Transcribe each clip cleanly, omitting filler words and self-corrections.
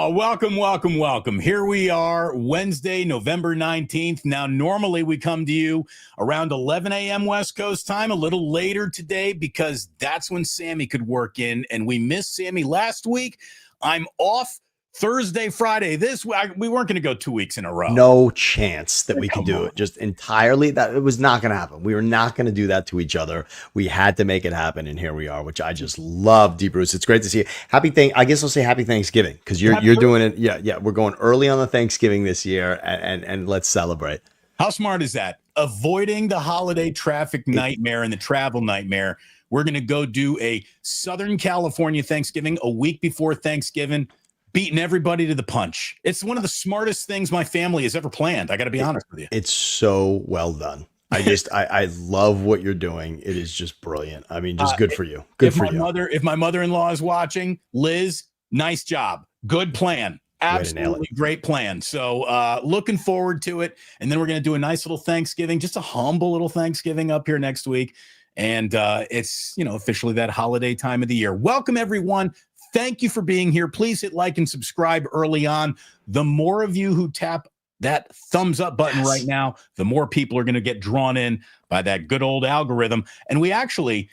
Oh, welcome, welcome, welcome. Here we are, Wednesday, November 19th. Now, normally we come to you around 11 a.m. West Coast time, a little later today because that's when Sammy could work in, and we missed Sammy last week. I'm off Thursday, Friday. We weren't going to go 2 weeks in a row. No chance that we could do it. Just entirely that it was not going to happen. We were not going to do that to each other. We had to make it happen, and here we are, which I just love, D. Bruce. It's great to see you. I guess I'll say happy Thanksgiving because you're doing it. Yeah. We're going early on the Thanksgiving this year, and let's celebrate. How smart is that? Avoiding the holiday traffic nightmare and the travel nightmare. We're going to go do a Southern California Thanksgiving a week before Thanksgiving. Beating everybody to the punch. It's one of the smartest things my family has ever planned. I got to be honest with you. It's so well done. I love what you're doing. It is just brilliant. I mean, just good for you. Good for you. If my mother-in-law is watching, Liz, nice job. Good plan. Absolutely great plan. So looking forward to it. And then we're going to do a nice little Thanksgiving, just a humble little Thanksgiving up here next week. And it's, officially that holiday time of the year. Welcome, everyone. Thank you for being here. Please hit like and subscribe early on. The more of you who tap that thumbs up button right now, the more people are going to get drawn in by that good old algorithm. And we actually,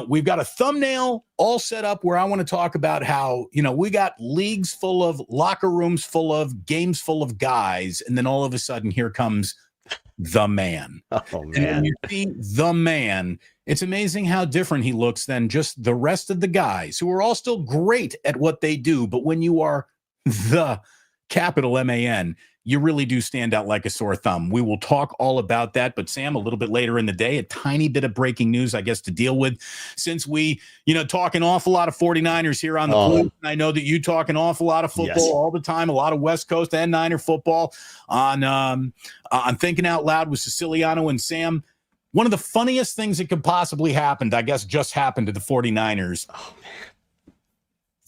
we've got a thumbnail all set up where I want to talk about how, we got leagues full of locker rooms full of games full of guys. And then all of a sudden, here comes the man. Oh, man. And when you see the man, it's amazing how different he looks than just the rest of the guys who are all still great at what they do. But when you are the capital MAN, you really do stand out like a sore thumb. We will talk all about that. But Sam, a little bit later in the day, a tiny bit of breaking news, I guess, to deal with, since we, talk an awful lot of 49ers here on the Blue. I know that you talk an awful lot of football all the time, a lot of West Coast and Niner football on Thinking Out Loud with Siciliano and Sam. One of the funniest things that could possibly happen, I guess, just happened to the 49ers. Oh, man.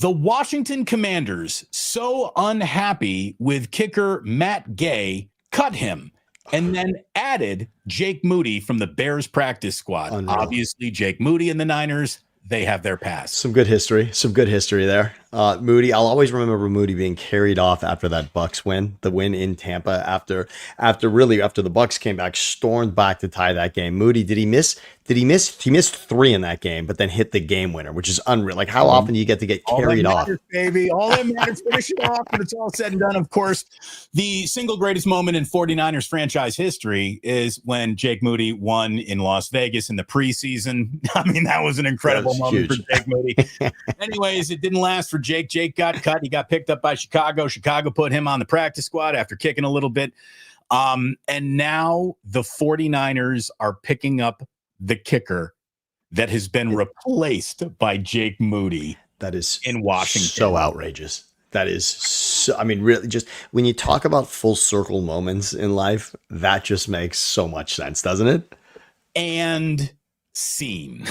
The Washington Commanders, so unhappy with kicker Matt Gay, cut him and then added Jake Moody from the Bears practice squad. Unreal. Obviously, Jake Moody and the Niners, they have their pass. Some good history there. Moody, I'll always remember Moody being carried off after that Bucks win, the win in Tampa after the Bucks came back, stormed back to tie that game. Moody, did he miss? He missed 3 in that game, but then hit the game winner, which is unreal. Like, how often do you get to get carried off? Baby, all that matters, finish it off when it's all said and done. Of course, the single greatest moment in 49ers franchise history is when Jake Moody won in Las Vegas in the preseason. I mean, that was an incredible moment for Jake Moody. Anyways, it didn't last for Jake. Jake got cut. He got picked up by Chicago. Chicago put him on the practice squad after kicking a little bit. And now the 49ers are picking up the kicker that has been replaced by Jake Moody. That is in Washington. So outrageous. That is so, really, just when you talk about full circle moments in life, that just makes so much sense, doesn't it? And scene.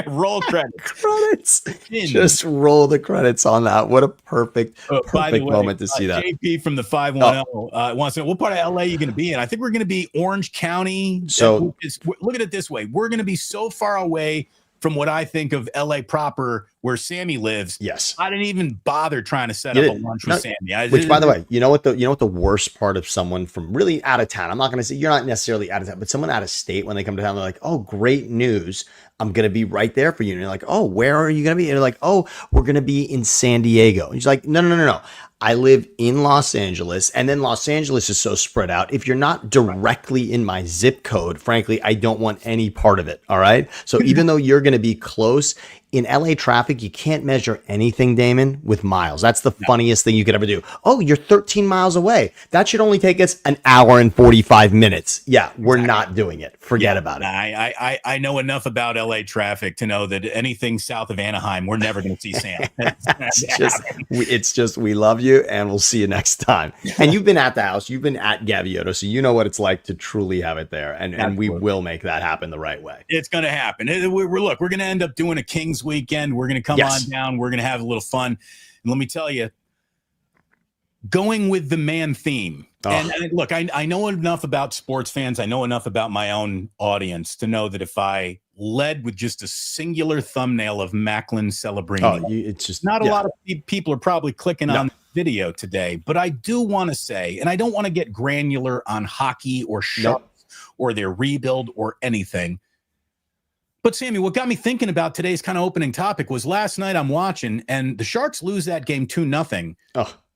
Roll credits. Just roll the credits on that. What a perfect moment to see that. JP from the 510 wants to know, what part of LA are you going to be in? I think we're going to be Orange County. So look at it this way. We're going to be so far away from what I think of LA proper, where Sammy lives. Yes. I didn't even bother trying to set up a lunch with Sammy. Which, by the way, you know what the worst part of someone from really out of town, I'm not going to say you're not necessarily out of town, but someone out of state, when they come to town, they're like, oh, great news. I'm going to be right there for you. And you're like, oh, where are you going to be? And you're like, oh, we're going to be in San Diego. And he's like, no. I live in Los Angeles, and then Los Angeles is so spread out. If you're not directly in my zip code, frankly, I don't want any part of it. All right. So even though you're going to be close, in LA traffic, you can't measure anything, Damon, with miles. That's the funniest thing you could ever do. Oh, you're 13 miles away. That should only take us an hour and 45 minutes. Yeah, we're not doing it. Forget about it. I know enough about LA traffic to know that anything south of Anaheim, we're never going to see Sam. It's just we love you, and we'll see you next time. And you've been at the house. You've been at Gaviotto, so you know what it's like to truly have it there. And we will make that happen the right way. It's going to happen. We're going to end up doing a Kings weekend. We're going to come on down. We're going to have a little fun. And let me tell you, going with the man theme. And look, I know enough about sports fans. I know enough about my own audience to know that if I led with just a singular thumbnail of Macklin Celebrini. Oh, it's just not a lot of people are probably clicking on the video today, but I do want to say, and I don't want to get granular on hockey or Sharks or their rebuild or anything. But Sammy, what got me thinking about today's kind of opening topic was last night I'm watching and the Sharks lose that game 2-0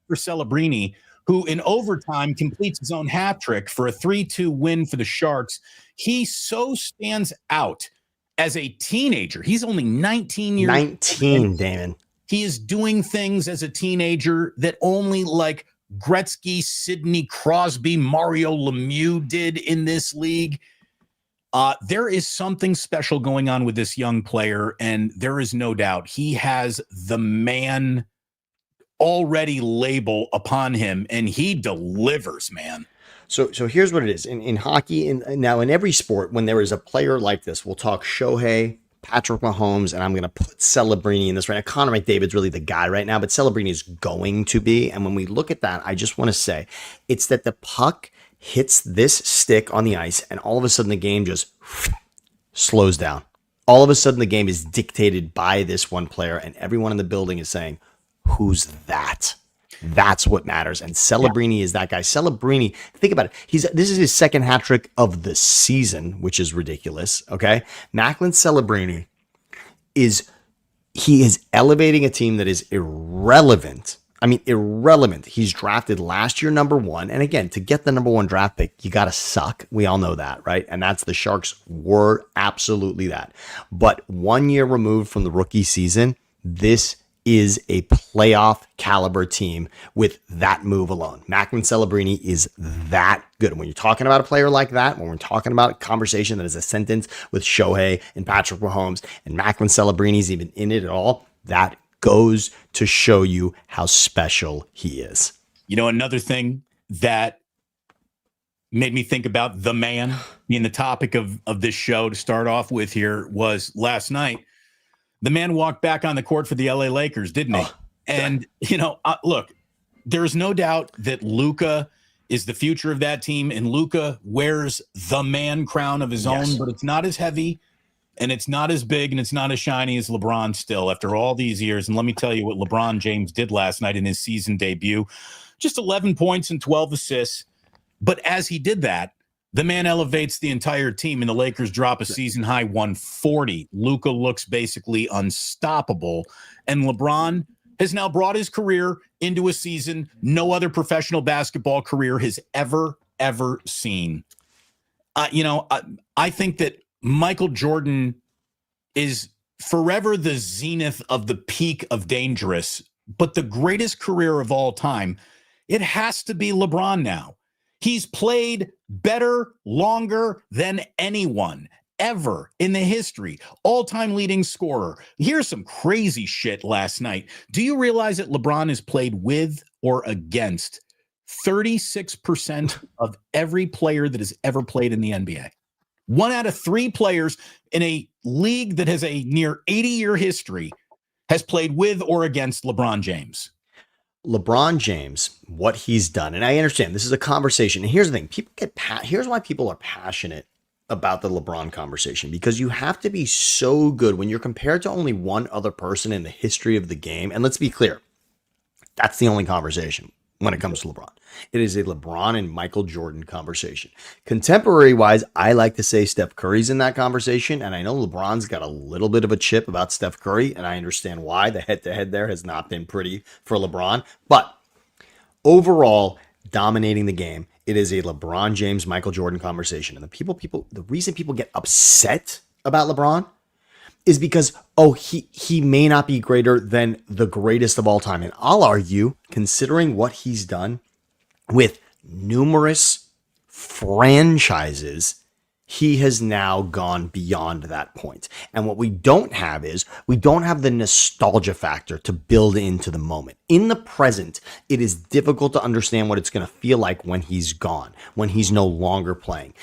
for Celebrini, who in overtime completes his own hat trick for a 3-2 win for the Sharks. He so stands out as a teenager. He's only 19 years old. 19, Damon. He is doing things as a teenager that only like Gretzky, Sidney Crosby, Mario Lemieux did in this league. There is something special going on with this young player, and there is no doubt he has the man already label upon him, and he delivers, man. So here's what it is. In hockey, now in every sport, when there is a player like this, we'll talk Shohei, Patrick Mahomes, and I'm going to put Celebrini in this right now. Connor McDavid's really the guy right now, but Celebrini is going to be. And when we look at that, I just want to say it's that the puck hits this stick on the ice, and all of a sudden the game just slows down. All of a sudden the game is dictated by this one player, and everyone in the building is saying, who's that? That's what matters. And Celebrini is that guy. Celebrini, think about it. This is his second hat trick of the season, which is ridiculous. Okay. Macklin Celebrini is elevating a team that is irrelevant. I mean, irrelevant. He's drafted last year #1. And again, to get the #1 draft pick, you got to suck. We all know that, right? And that's the Sharks were absolutely that. But 1 year removed from the rookie season, this is a playoff caliber team with that move alone. Macklin Celebrini is that good. And when you're talking about a player like that, when we're talking about a conversation that is a sentence with Shohei and Patrick Mahomes and Macklin Celebrini's even in it at all, that goes to show you how special he is. You know, another thing that made me think about the man being the topic of this show to start off with here was last night. The man walked back on the court for the LA Lakers, didn't he? And, you know, look, there's no doubt that Luka is the future of that team, and Luka wears the man crown of his own, but it's not as heavy, and it's not as big, and it's not as shiny as LeBron still after all these years. And let me tell you what LeBron James did last night in his season debut. Just 11 points and 12 assists. But as he did that, the man elevates the entire team, and the Lakers drop a season-high 140. Luka looks basically unstoppable, and LeBron has now brought his career into a season no other professional basketball career has ever seen. I think that Michael Jordan is forever the zenith of the peak of dangerous, but the greatest career of all time, it has to be LeBron now. He's played better, longer than anyone ever in the history. All-time leading scorer. Here's some crazy shit last night. Do you realize that LeBron has played with or against 36% of every player that has ever played in the NBA? 1 out of 3 players in a league that has a near 80-year history has played with or against LeBron James. LeBron James, what he's done, and I understand this is a conversation. And here's the thing: here's why people are passionate about the LeBron conversation, because you have to be so good when you're compared to only one other person in the history of the game. And let's be clear, that's the only conversation when it comes to LeBron. It is a LeBron and Michael Jordan conversation. Contemporary wise, I like to say Steph Curry's in that conversation. And I know LeBron's got a little bit of a chip about Steph Curry, and I understand why. The head-to-head there has not been pretty for LeBron. But overall, dominating the game, it is a LeBron James, Michael Jordan conversation. And the reason people get upset about LeBron is because, he may not be greater than the greatest of all time. And I'll argue, considering what he's done with numerous franchises, he has now gone beyond that point. And what we don't have is, we don't have the nostalgia factor to build into the moment. In the present, it is difficult to understand what it's going to feel like when he's gone, when he's no longer playing.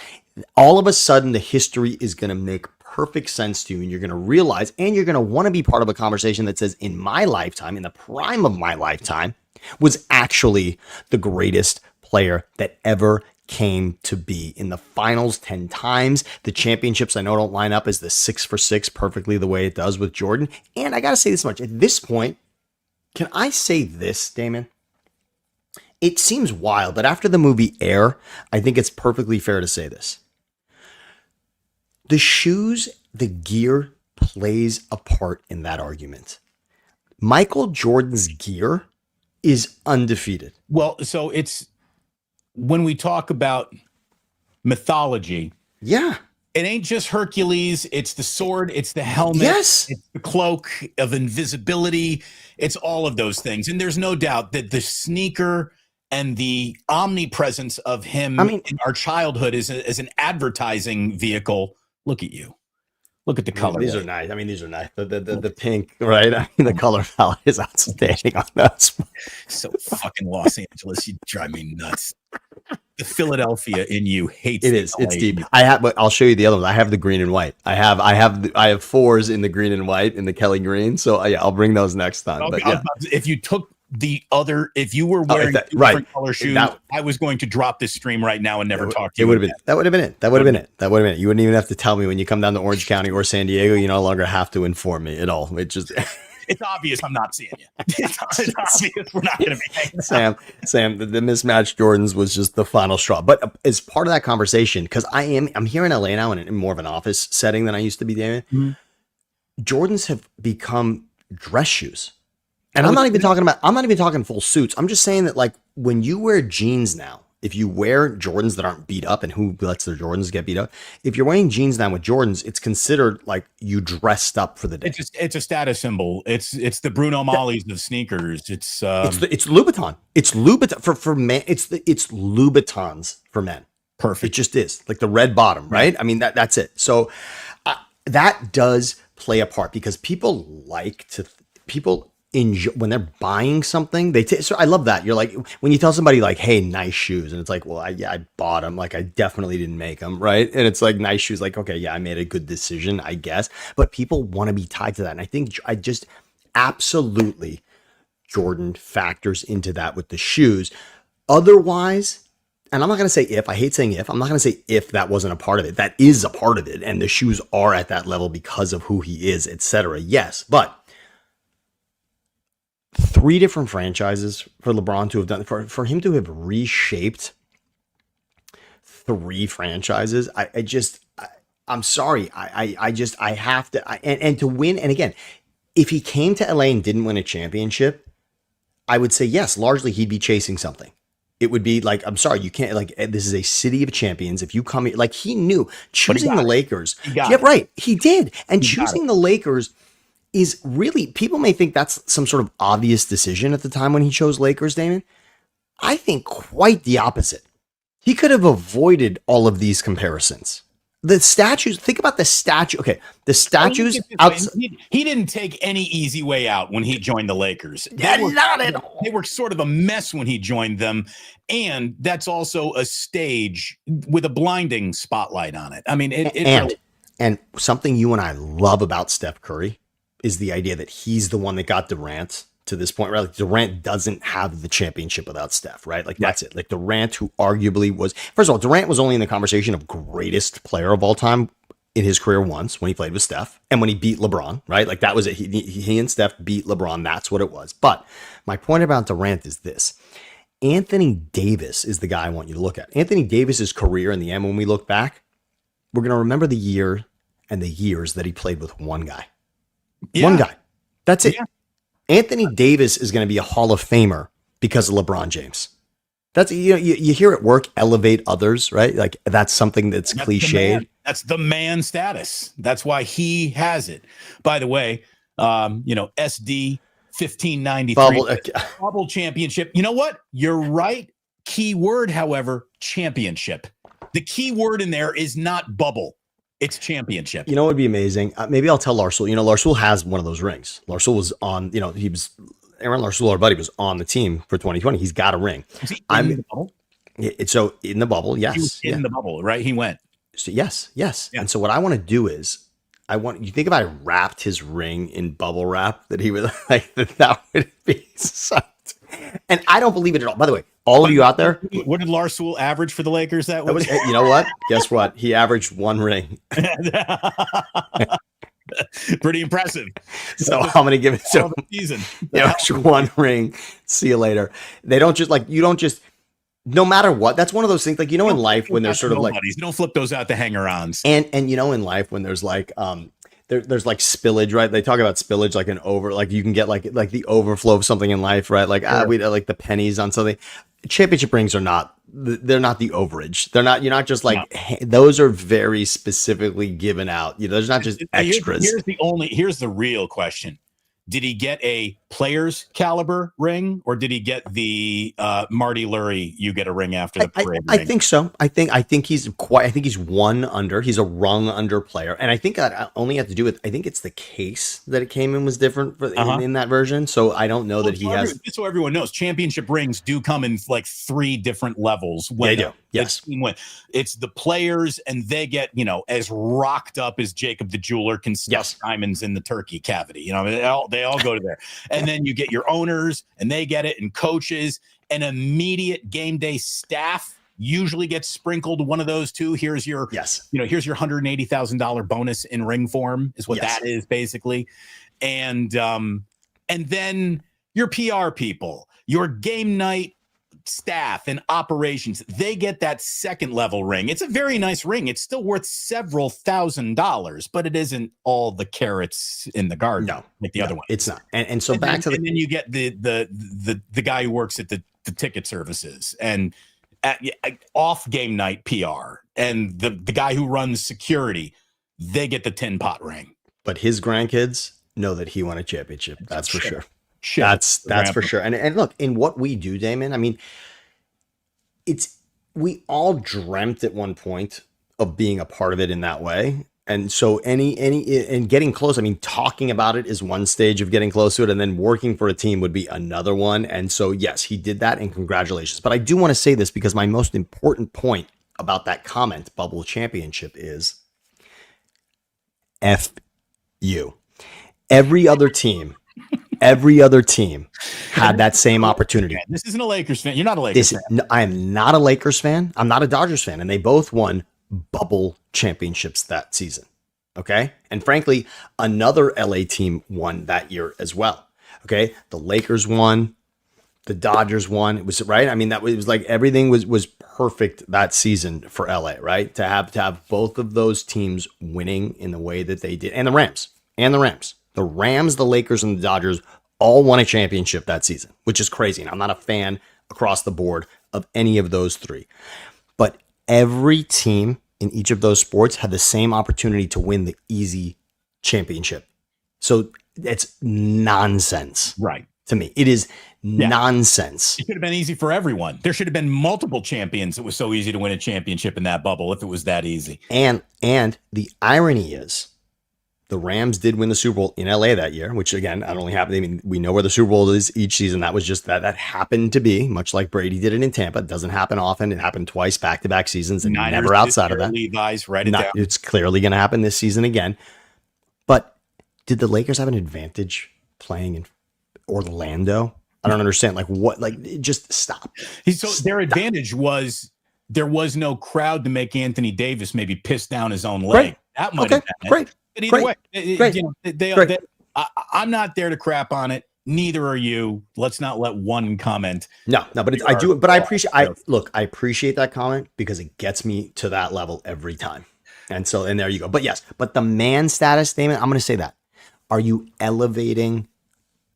All of a sudden, the history is going to make perfect sense to you, and you're going to realize, and you're going to want to be part of a conversation that says, in my lifetime, in the prime of my lifetime, was actually the greatest player that ever came to be in the finals 10 times. The championships I know don't line up as the 6 for 6 perfectly the way it does with Jordan. And I got to say this much. At this point, can I say this, Damon? It seems wild, but after the movie Air, I think it's perfectly fair to say this. The shoes, the gear plays a part in that argument. Michael Jordan's gear is undefeated. Well, so it's when we talk about mythology. Yeah. It ain't just Hercules. It's the sword. It's the helmet. Yes. It's the cloak of invisibility. It's all of those things. And there's no doubt that the sneaker and the omnipresence of him in our childhood is an advertising vehicle. Look at you. Look at the color. These are nice. I mean, these are nice. The pink, right? I mean, the color palette is outstanding on those. So fucking Los Angeles. You drive me nuts. The Philadelphia in you hates it. It's deep. But I'll show you the other one. I have the green and white. I have fours in the green and white in the Kelly green. So yeah, I'll bring those next time. Okay, but yeah. If you took if you were wearing different color shoes, I was going to drop this stream right now and never talk to you. That would have been it. You wouldn't even have to tell me when you come down to Orange County or San Diego. You no longer have to inform me at all. It just it's obvious I'm not seeing you. It's obvious we're not going to be hanging out. Sam, the mismatched Jordans was just the final straw. But as part of that conversation, because I'm here in LA now in more of an office setting than I used to be, Damon. Mm-hmm. Jordans have become dress shoes. And I'm not even talking full suits. I'm just saying that, like, when you wear jeans now, if you wear Jordans that aren't beat up, and who lets their Jordans get beat up? If you're wearing jeans now with Jordans, it's considered like you dressed up for the day. It's a status symbol. It's the Bruno Malleys of sneakers. It's Louboutin. It's Louboutin for men. It's Louboutins for men. Perfect. It just is, like the red bottom, right? I mean, that's it. So that does play a part, because people enjoy when they're buying something. So I love that. You're like, when you tell somebody like, hey, nice shoes, and it's like, well, I bought them. Like, I definitely didn't make them, right? And it's like, nice shoes, like, okay, yeah, I made a good decision, I guess. But people want to be tied to that. And I think absolutely Jordan factors into that with the shoes. Otherwise, and I'm not going to say if, I hate saying if, I'm not going to say if that wasn't a part of it. That is a part of it. And the shoes are at that level because of who he is, etc. Yes, but 3 different franchises for LeBron to have done, for him to have reshaped 3 franchises. I'm sorry. I have to, and to win. And again, if he came to LA and didn't win a championship, I would say yes, largely he'd be chasing something. It would be like, I'm sorry, you can't, like, this is a city of champions. If you come here, like, he knew choosing the Lakers. Yeah, right. He did. And choosing the Lakers is really, people may think that's some sort of obvious decision at the time when he chose Lakers, Damon. I think quite the opposite. He could have avoided all of these comparisons. The statues, think about the statue. Okay, the statues. He didn't take any easy way out when he joined the Lakers. Not at all. They were sort of a mess when he joined them. And that's also a stage with a blinding spotlight on it. I mean, and something you and I love about Steph Curry is the idea that he's the one that got Durant to this point, right? Like, Durant doesn't have the championship without Steph, right? Like, that's it. Like, Durant, who arguably was, first of all, Durant was only in the conversation of greatest player of all time in his career once, when he played with Steph and when he beat LeBron, right? Like, that was it. He and Steph beat LeBron. That's what it was. But my point about Durant is this. Anthony Davis is the guy I want you to look at. Anthony Davis's career in the end, when we look back, we're going to remember the year and the years that he played with one guy. Yeah. One guy. That's it. Yeah. Anthony Davis is going to be a Hall of Famer because of LeBron James. That's, you hear it work, elevate others, right? Like, that's something that's cliched. That's the man status. That's why he has it. By the way, SD 1593 bubble championship. You know what? You're right. Key word, however, championship. The key word in there is not bubble. It's championship. You know what would be amazing? Maybe I'll tell Larsul. Larsul has one of those rings. Larsul was on, Aaron Larsul, our buddy, was on the team for 2020. He's got a ring. Is he in the bubble? So in the bubble, yes. He was in the bubble, right? He went. So yes. Yeah. And so what I want to do is, you think if I wrapped his ring in bubble wrap, that he would, like, that would be sucked. And I don't believe it at all. By the way, All of you out there, what did Lars Sewell average for the Lakers that was, week? you know what? Guess what? He averaged 1 ring. Pretty impressive. So I'm going to give it to him. Season. Yeah, 1 ring. See you later. They don't just like, you don't just, no matter what. That's one of those things, like, you know, in life when there's sort of like, you don't flip those out to hanger-ons. And you know, in life when there's like, there's like spillage, right? They talk about spillage, like like you can get like the overflow of something in life, right? Like, we like the pennies on something. Championship rings are not, they're not the overage. They're not, you're not just like, those are very specifically given out. You know, there's not just extras. Here's the real question. Did he get a player's caliber ring, or did he get the Marty Lurie? You get a ring after the parade. I think so. I think he's one under. He's a rung under player, and I think that only had to do with. I think it's the case that it came in was different in that version. So I don't know that he has. Just so everyone knows, championship rings do come in like 3 different levels. When they do. Yes. It's the players, and they get, you know, as rocked up as Jacob the jeweler can stuff diamonds in the turkey cavity. You know, they all go to there. And then you get your owners, and they get it, and coaches, and immediate game day staff usually gets sprinkled one of those too. Here's your here's your $180,000 bonus in ring form is what that is basically. And then your PR people, your game night staff and operations, they get that second level ring. It's a very nice ring. It's still worth several $1,000s, but it isn't all the carrots in the garden like the other one. It's not. And so and then you get the guy who works at the ticket services and off game night PR, and the guy who runs security, they get the tin pot ring. But his grandkids know that he won a championship. That's for sure. That's for sure. And look, in what we do, Damon, I mean, we all dreamt at one point of being a part of it in that way. And so and getting close, I mean, talking about it is one stage of getting close to it, and then working for a team would be another one. And so, yes, he did that, and congratulations. But I do want to say this, because my most important point about that comment, bubble championship, is F you. Every other team had that same opportunity. This isn't a Lakers fan. You're not a Lakers fan. No, I am not a Lakers fan. I'm not a Dodgers fan. And they both won bubble championships that season. Okay. And frankly, another LA team won that year as well. Okay. The Lakers won. The Dodgers won. It was right. I mean, it was like everything was perfect that season for LA, right? To have both of those teams winning in the way that they did. And the Rams. The Rams, the Lakers, and the Dodgers all won a championship that season, which is crazy. And I'm not a fan across the board of any of those three. But every team in each of those sports had the same opportunity to win the easy championship. So it's nonsense. Right. To me, it is nonsense. It should have been easy for everyone. There should have been multiple champions. It was so easy to win a championship in that bubble if it was that easy. And the irony is, the Rams did win the Super Bowl in LA that year, which again, that only happened. I mean, we know where the Super Bowl is each season. That was just that happened to be, much like Brady did it in Tampa. It doesn't happen often. It happened twice, back-to-back seasons, and never outside of that. Levi's, write it down. It's clearly going to happen this season again. But did the Lakers have an advantage playing in Orlando? I don't understand. Like what? Like, just stop. Their advantage was there was no crowd to make Anthony Davis maybe piss down his own leg. Right. That might have been great. But either way, Great. I'm not there to crap on it. Neither are you. Let's not let one comment. No, but I do. But I appreciate that comment, because it gets me to that level every time. And there you go. But yes, but the man status, Damon, I'm going to say that. Are you elevating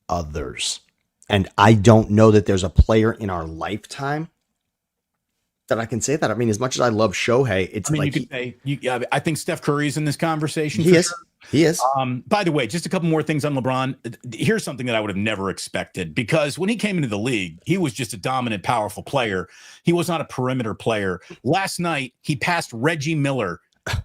others? And I don't know that there's a player in our lifetime that I can say that. I mean, as much as I love Shohei, I think Steph Curry's in this conversation. He is. By the way, just a couple more things on LeBron. Here's something that I would have never expected, because when he came into the league, he was just a dominant, powerful player. He was not a perimeter player. Last night, he passed Reggie Miller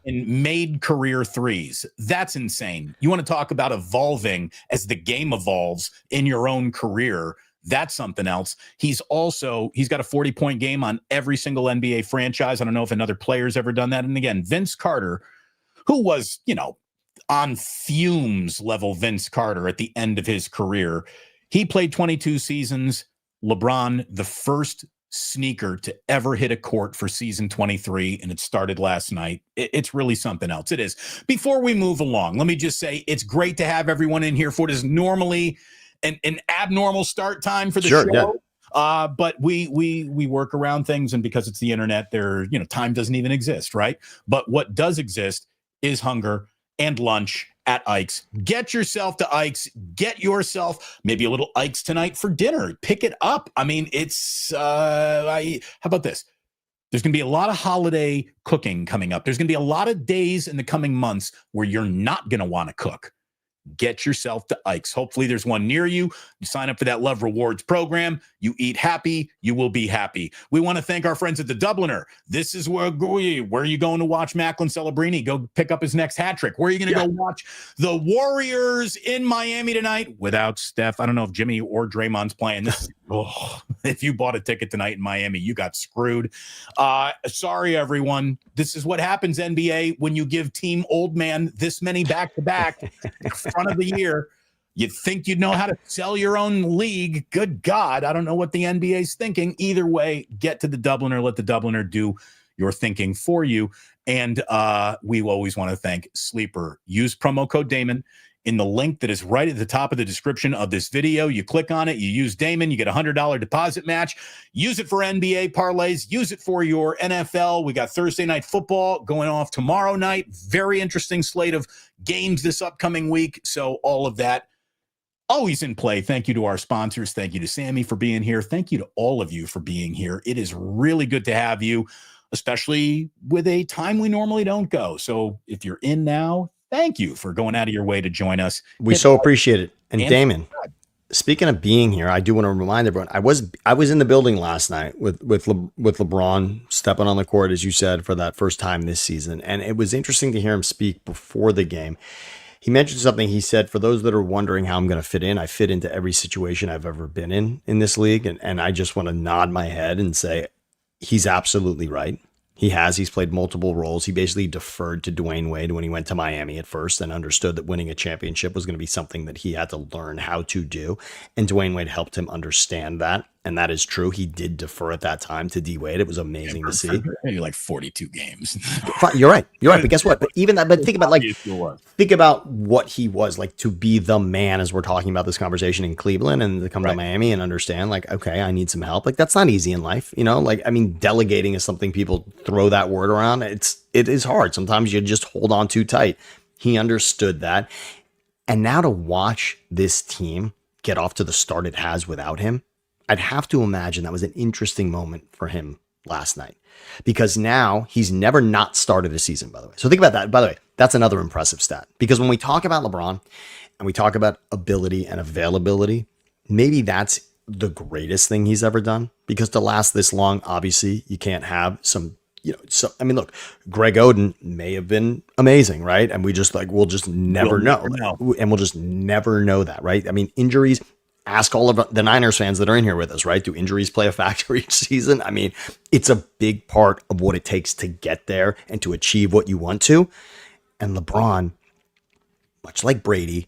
and made career threes. That's insane. You want to talk about evolving as the game evolves in your own career. That's something else. He's got a 40-point game on every single NBA franchise. I don't know if another player's ever done that. And again, Vince Carter, who was, on fumes level Vince Carter at the end of his career, he played 22 seasons. LeBron, the first sneaker to ever hit a court for season 23, and it started last night. It's really something else. It is. Before we move along, let me just say it's great to have everyone in here for what is normally an abnormal start time for the show. Yeah. But we work around things, and because it's the internet, time doesn't even exist, right? But what does exist is hunger and lunch at Ike's. Get yourself to Ike's. Get yourself maybe a little Ike's tonight for dinner. Pick it up. I mean, it's how about this? There's going to be a lot of holiday cooking coming up. There's going to be a lot of days in the coming months where you're not going to want to cook. Get yourself to Ike's. Hopefully there's one near you. You sign up for that Love Rewards program. You eat happy. You will be happy. We want to thank our friends at the Dubliner. This is where are you going to watch Macklin Celebrini go pick up his next hat trick? Where are you going to go watch the Warriors in Miami tonight without Steph? I don't know if Jimmy or Draymond's playing. If you bought a ticket tonight in Miami, you got screwed. Sorry, everyone. This is what happens, NBA, when you give Team Old Man this many back-to-back in front of the year. You'd think you'd know how to sell your own league. Good God. I don't know what the NBA is thinking. Either way, get to the Dubliner. Let the Dubliner do your thinking for you. And we always want to thank Sleeper. Use promo code Damon in the link that is right at the top of the description of this video. You click on it, you use Damon, you get a $100 deposit match. Use it for NBA parlays, use it for your NFL. We got Thursday night football going off tomorrow night. Very interesting slate of games this upcoming week. So all of that always in play. Thank you to our sponsors. Thank you to Sammy for being here. Thank you to all of you for being here. It is really good to have you, especially with a time we normally don't go. So if you're in now, thank you for going out of your way to join us. We so appreciate it. And Damon, speaking of being here, I do want to remind everyone, I was in the building last night with LeBron stepping on the court, as you said, for that first time this season. And it was interesting to hear him speak before the game. He mentioned something. He said, for those that are wondering how I'm going to fit in, I fit into every situation I've ever been in this league. And I just want to nod my head and say, he's absolutely right. He's played multiple roles. He basically deferred to Dwayne Wade when he went to Miami at first and understood that winning a championship was going to be something that he had to learn how to do. And Dwayne Wade helped him understand that. And that is true. He did defer at that time to D Wade. It was amazing to see. Like 42 games. You're right. But guess what? But even that, but think about what he was like to be the man as we're talking about this conversation in Cleveland and to come to Miami and understand like, okay, I need some help. Like that's not easy in life. Delegating is something people throw that word around. It is hard. Sometimes you just hold on too tight. He understood that. And now to watch this team get off to the start it has without him, I'd have to imagine that was an interesting moment for him last night because now he's never not started a season, by the way. So think about that. By the way, that's another impressive stat because when we talk about LeBron and we talk about ability and availability, maybe that's the greatest thing he's ever done because to last this long, obviously you can't have some, look, Greg Oden may have been amazing, right? And we'll just never know. And we'll just never know that, right? I mean, injuries. Ask all of the Niners fans that are in here with us, right? Do injuries play a factor each season? I mean, it's a big part of what it takes to get there and to achieve what you want to. And LeBron, much like Brady,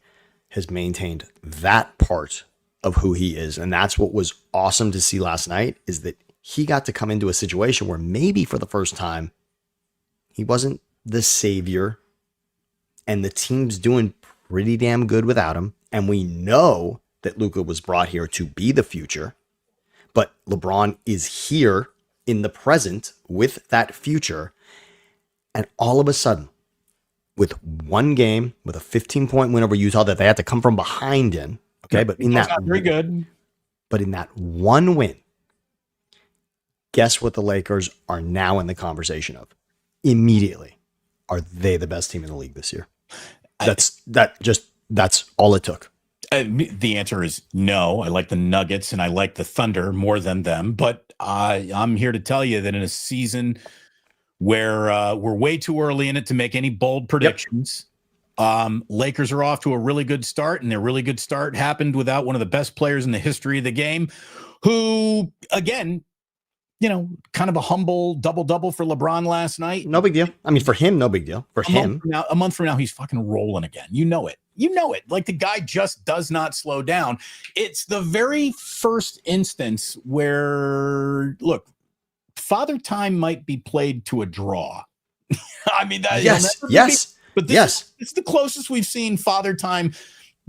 has maintained that part of who he is. And that's what was awesome to see last night is that he got to come into a situation where maybe for the first time, he wasn't the savior and the team's doing pretty damn good without him. And we know that Luka was brought here to be the future, but LeBron is here in the present with that future. And all of a sudden, with one game, with a 15-point win over Utah that they had to come from behind in, okay, but in that not very good. But in that one win, guess what the Lakers are now in the conversation of? Immediately, are they the best team in the league this year? That's all it took. The answer is no. I like the Nuggets and I like the Thunder more than them. But I'm here to tell you that in a season where we're way too early in it to make any bold predictions, Lakers are off to a really good start. And their really good start happened without one of the best players in the history of the game, who, again, kind of a humble double-double for LeBron last night. No big deal. I mean, for him, no big deal. For him. A month from now, he's fucking rolling again. You know it. Like, the guy just does not slow down. It's the very first instance where, look, Father Time might be played to a draw. I mean, that yes. But this is the closest we've seen Father Time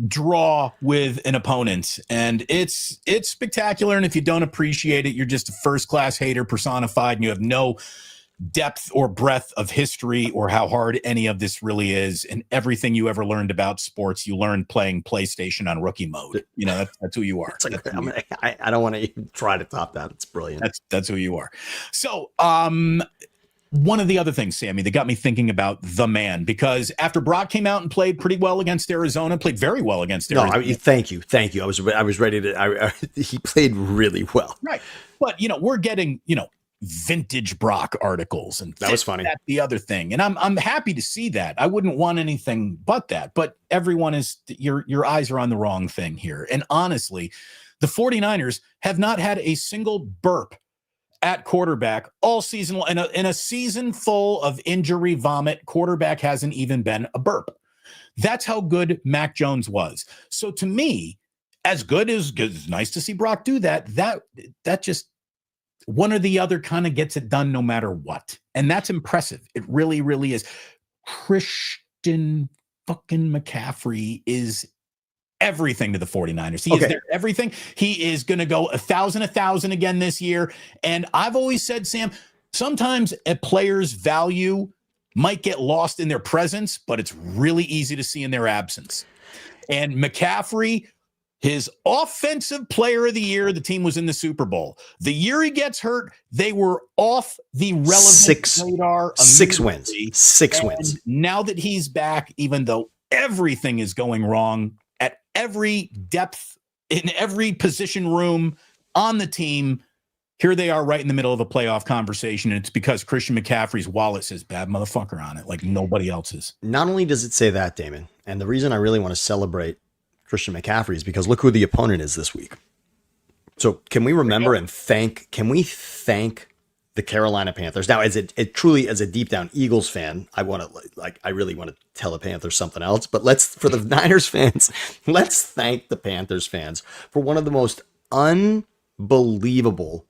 draw with an opponent, and it's spectacular. And if you don't appreciate it, you're just a first-class hater personified, and you have no depth or breadth of history or how hard any of this really is. And everything you ever learned about sports, you learned playing PlayStation on rookie mode. That's who you are. I don't want to even try to top that. It's brilliant. That's who you are. So, one of the other things, Sammy, that got me thinking about the man, because after Brock came out and played pretty well against Arizona, played very well against Arizona. No, thank you. I was ready to. He played really well, right? But we're getting vintage Brock articles, and that was funny. That's the other thing, and I'm happy to see that. I wouldn't want anything but that. But everyone is your eyes are on the wrong thing here. And honestly, the 49ers have not had a single burp at quarterback all season. In a season full of injury vomit, quarterback hasn't even been a burp. That's how good Mac Jones was. So to me, as good as good, it's nice to see Brock do that. That just one or the other kind of gets it done no matter what. And that's impressive. It really, really is. Christian fucking McCaffrey is everything to the 49ers. He is their everything. He is going to go 1,000 again this year. And I've always said, Sam, sometimes a player's value might get lost in their presence, but it's really easy to see in their absence. And McCaffrey, his offensive player of the year, the team was in the Super Bowl. The year he gets hurt, they were off the relevant radar. 6 wins. 6 wins. Now that he's back, even though everything is going wrong, at every depth, in every position room on the team, here they are right in the middle of a playoff conversation. And it's because Christian McCaffrey's wallet says bad motherfucker on it, like nobody else's. Not only does it say that, Damon, and the reason I really want to celebrate Christian McCaffrey is because look who the opponent is this week. So can we remember and thank the Carolina Panthers? Now, as a deep down Eagles fan, I really want to tell the Panthers something else, but for the Niners fans, let's thank the Panthers fans for one of the most unbelievable,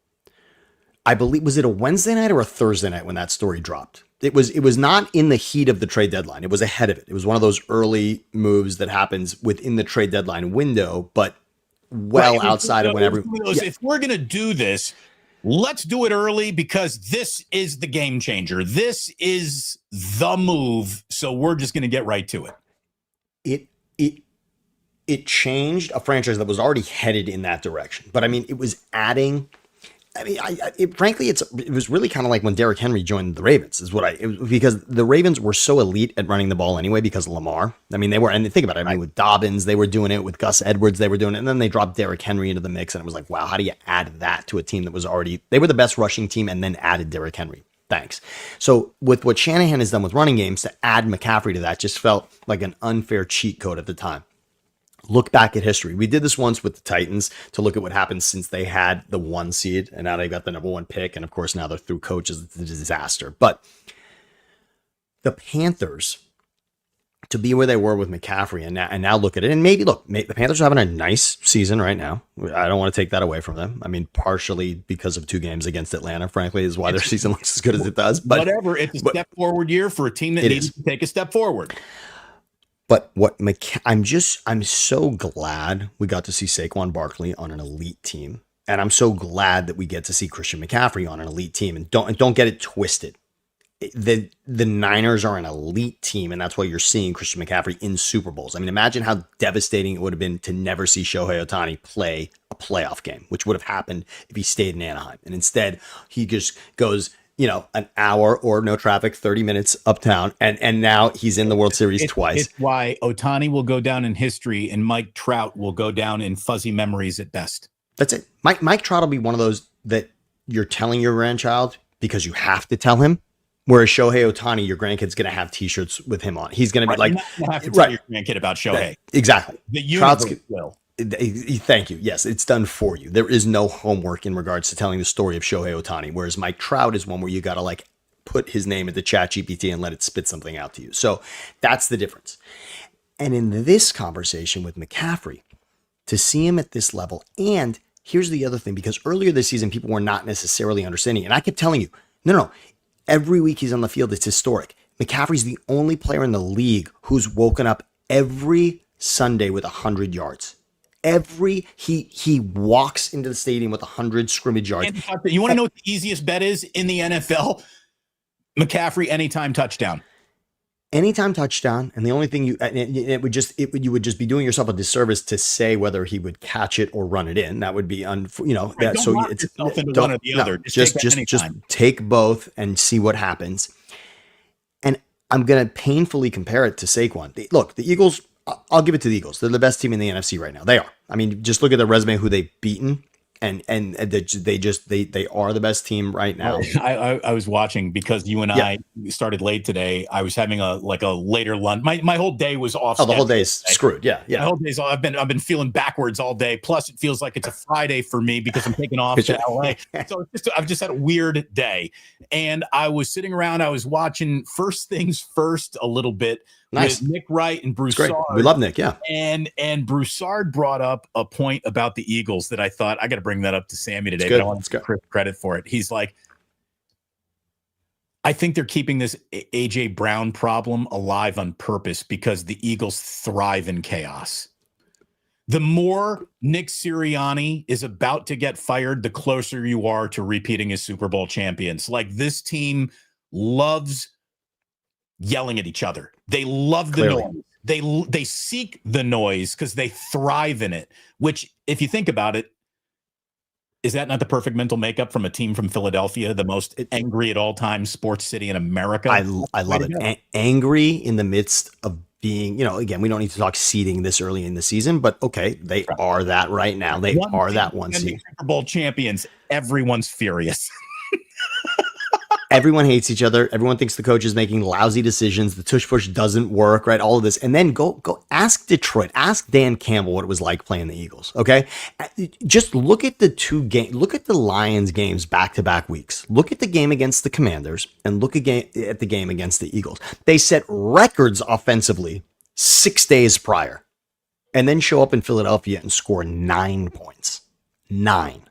I believe, was it a Wednesday night or a Thursday night when that story dropped? It was not in the heat of the trade deadline. It was ahead of it. It was one of those early moves that happens within the trade deadline window, but outside of whenever. If we're going to do this, let's do it early because this is the game changer. This is the move. So we're just going to get right to it. It changed a franchise that was already headed in that direction. But I mean, it was adding. I mean, frankly, it was really kind of like when Derrick Henry joined the Ravens because the Ravens were so elite at running the ball anyway because of Lamar. I mean, and think about it. I mean, with Dobbins, they were doing it. With Gus Edwards, they were doing it. And then they dropped Derrick Henry into the mix. And it was like, wow, how do you add that to a team that was they were the best rushing team and then added Derrick Henry? Thanks. So with what Shanahan has done with running games, to add McCaffrey to that just felt like an unfair cheat code at the time. Look back at history. We did this once with the Titans to look at what happened since they had the 1 seed and now they got the number 1 pick. And of course, now they're through coaches. It's a disaster. But the Panthers, to be where they were with McCaffrey and now look at it. And the Panthers are having a nice season right now. I don't want to take that away from them. I mean, partially because of 2 games against Atlanta, frankly, is why their season looks as good as it does. But whatever. It's a step forward year for a team that needs to take a step forward. But I'm so glad we got to see Saquon Barkley on an elite team. And I'm so glad that we get to see Christian McCaffrey on an elite team. And don't get it twisted. The Niners are an elite team, and that's why you're seeing Christian McCaffrey in Super Bowls. I mean, imagine how devastating it would have been to never see Shohei Ohtani play a playoff game, which would have happened if he stayed in Anaheim. And instead, he just goes an hour or no traffic, 30 minutes uptown. And now he's in the World Series twice. It's why Ohtani will go down in history and Mike Trout will go down in fuzzy memories at best. That's it. Mike Trout will be one of those that you're telling your grandchild because you have to tell him. Whereas Shohei Ohtani, your grandkid's going to have T-shirts with him on. He's going to be like, you're not gonna have to tell your grandkid about Shohei. Exactly. The universe will. Thank you. Yes, it's done for you. There is no homework in regards to telling the story of Shohei Ohtani, whereas Mike Trout is one where you got to like put his name into ChatGPT and let it spit something out to you. So that's the difference. And in this conversation with McCaffrey, to see him at this level, and here's the other thing, because earlier this season, people were not necessarily understanding. And I kept telling you, no, every week he's on the field, it's historic. McCaffrey's the only player in the league who's woken up every Sunday with 100 yards. He walks into the stadium with 100 scrimmage yards. You want to know what the easiest bet is in the NFL? McCaffrey anytime touchdown. Anytime touchdown, and the only thing you would just be doing yourself a disservice to say whether he would catch it or run it in. That would be that. So it's into one or the other. Just take both and see what happens. And I'm gonna painfully compare it to Saquon. Look, the Eagles. I'll give it to the Eagles. They're the best team in the NFC right now. They are. I mean, just look at their resume, who they've beaten. And they are the best team right now. I was watching because you and I started late today. I was having a later lunch. My whole day was off. Oh, the whole day is screwed. Yeah. My whole day's I've been feeling backwards all day. Plus, it feels like it's a Friday for me because I'm taking off to LA. So I've just had a weird day. And I was sitting around. I was watching First Things First a little bit. Nice. With Nick Wright and Broussard. We love Nick, yeah. And Broussard brought up a point about the Eagles that I thought I got to bring that up to Sammy today. But I want to give credit for it. He's like, I think they're keeping this AJ Brown problem alive on purpose because the Eagles thrive in chaos. The more Nick Sirianni is about to get fired, the closer you are to repeating as Super Bowl champions. Like, this team loves yelling at each other. They love the noise. They seek the noise because they thrive in it, which, if you think about it, is that not the perfect mental makeup from a team from Philadelphia, the most angry at all times sports city in America? I love it. Angry in the midst of being, again, we don't need to talk seeding this early in the season, but okay, they are that right now. They are that one seed. Super Bowl champions. Everyone's furious. Everyone hates each other. Everyone thinks the coach is making lousy decisions. The tush push doesn't work, right? All of this. And then go ask Detroit. Ask Dan Campbell what it was like playing the Eagles, okay? Just look at the two games. Look at the Lions games back-to-back weeks. Look at the game against the Commanders and look at the game against the Eagles. They set records offensively 6 days prior and then show up in Philadelphia and score 9 points. 9.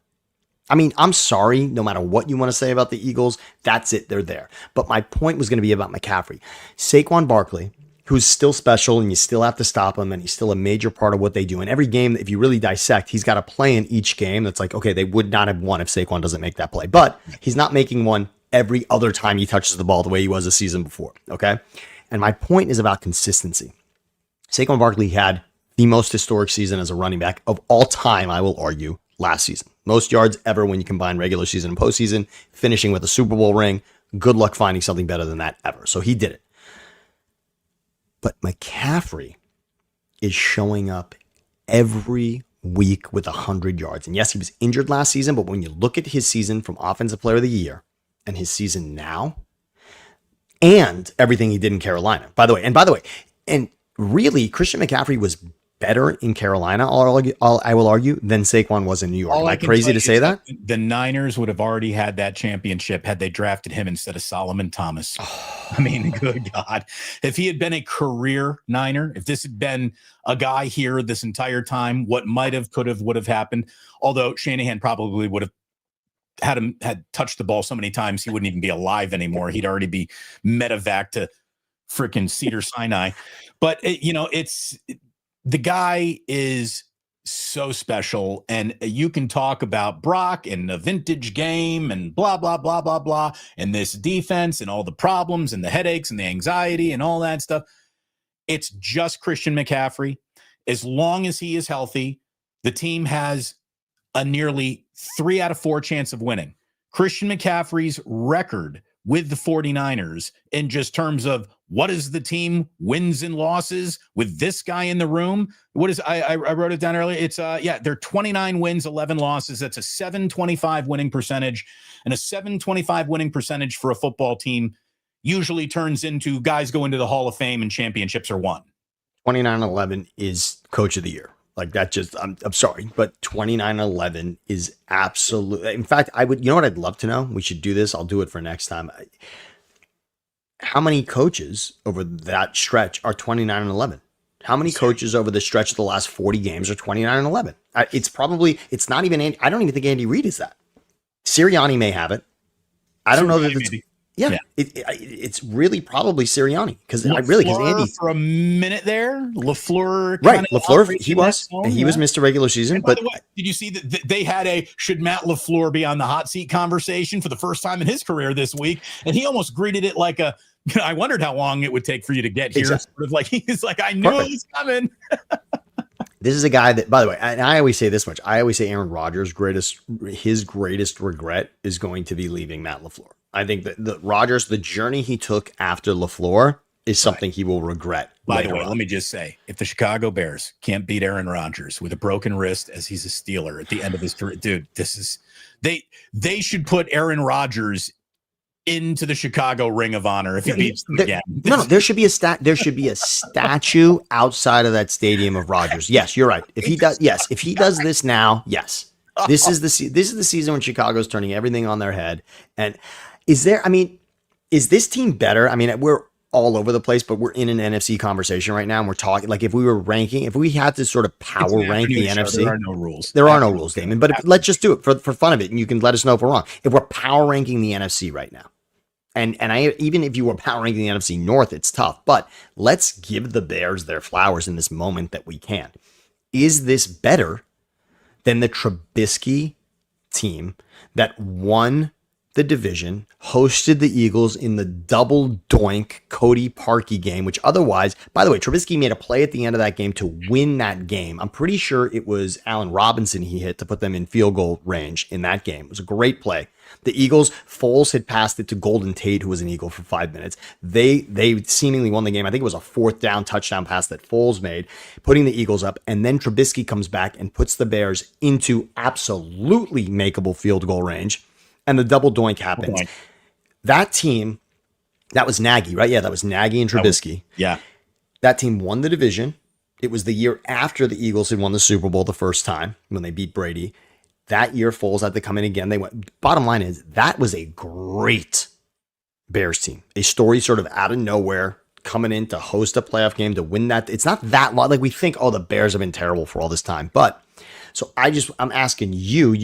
I mean, I'm sorry, no matter what you want to say about the Eagles, that's it. They're there. But my point was going to be about McCaffrey. Saquon Barkley, who's still special and you still have to stop him and he's still a major part of what they do. And every game, if you really dissect, he's got a play in each game that's like, okay, they would not have won if Saquon doesn't make that play. But he's not making one every other time he touches the ball the way he was a season before, okay? And my point is about consistency. Saquon Barkley had the most historic season as a running back of all time, I will argue, last season. Most yards ever when you combine regular season and postseason, finishing with a Super Bowl ring. Good luck finding something better than that ever. So he did it. But McCaffrey is showing up every week with 100 yards. And yes, he was injured last season, but when you look at his season from Offensive Player of the Year and his season now, and everything he did in Carolina, by the way, and really, Christian McCaffrey was better in Carolina, I will argue, than Saquon was in New York. Am I crazy to say that? The Niners would have already had that championship had they drafted him instead of Solomon Thomas. I mean, good God. If he had been a career Niner, if this had been a guy here this entire time, what might have, could have, would have happened, although Shanahan probably would have had touched the ball so many times he wouldn't even be alive anymore. He'd already be medevac to freaking Cedar Sinai. But, the guy is so special, and you can talk about Brock and the vintage game and blah, blah, blah, blah, blah, and this defense and all the problems and the headaches and the anxiety and all that stuff. It's just Christian McCaffrey. As long as he is healthy, the team has a nearly 3 out of 4 chance of winning. Christian McCaffrey's record with the 49ers in just terms of what is the team wins and losses with this guy in the room. What is, I wrote it down earlier. It's they're 29 wins, 11 losses. That's a 725 winning percentage, and a 725 winning percentage for a football team usually turns into guys go into the Hall of Fame and championships are won. 29-11 is coach of the year. Like that just, I'm sorry, but 29-11 is absolute. In fact, you know what I'd love to know? We should do this. I'll do it for next time. How many coaches over that stretch are 29-11? How many coaches over the stretch of the last 40 games are 29-11? It's not even, I don't even think Andy Reid is that. Sirianni may have it. I don't know that it's, yeah. It's really probably Sirianni because Andy for a minute there, LaFleur, right? LaFleur, he was Mr. Regular Season. And by the way, did you see that they had should Matt LaFleur be on the hot seat conversation for the first time in his career this week? And he almost greeted it like I wondered how long it would take for you to get here. Exactly. Sort of like he's like, I knew it was coming. This is a guy that, by the way, and I always say this much. I always say Aaron Rodgers' his greatest regret is going to be leaving Matt LaFleur. I think that the journey he took after LaFleur is something he will regret. By the way, let me just say, if the Chicago Bears can't beat Aaron Rodgers with a broken wrist as he's a Steeler at the end of his career, dude, they should put Aaron Rodgers into the Chicago Ring of Honor if he beats them again. No, there should be a statue outside of that stadium of Rodgers. Yes, you're right. If he does this now, yes. This is the season when Chicago's turning everything on their head. And is this team better? I mean, we're all over the place, but we're in an NFC conversation right now, and we're talking like if we had to sort of power rank the NFC. There are no rules. There are no rules, Damon. But let's just do it for fun of it, and you can let us know if we're wrong. If we're power ranking the NFC right now, and even if you were power ranking the NFC North, it's tough. But let's give the Bears their flowers in this moment that we can. Is this better than the Trubisky team that won the division, hosted the Eagles in the double doink Cody Parkey game, which otherwise, by the way, Trubisky made a play at the end of that game to win that game. I'm pretty sure it was Allen Robinson he hit to put them in field goal range in that game. It was a great play. The Eagles, Foles had passed it to Golden Tate, who was an Eagle for 5 minutes. They seemingly won the game. I think it was a 4th down touchdown pass that Foles made, putting the Eagles up. And then Trubisky comes back and puts the Bears into absolutely makeable field goal range. And the double doink happens. That team, that was Nagy, right? Yeah, that was Nagy and Trubisky. That team won the division. It was the year after the Eagles had won the Super Bowl the first time when they beat Brady. That year, Foles had to come in again. They went. Bottom line is that was a great Bears team. A story sort of out of nowhere, coming in to host a playoff game to win that. It's not that long. Like we think, oh, the Bears have been terrible for all this time. But so I'm asking you,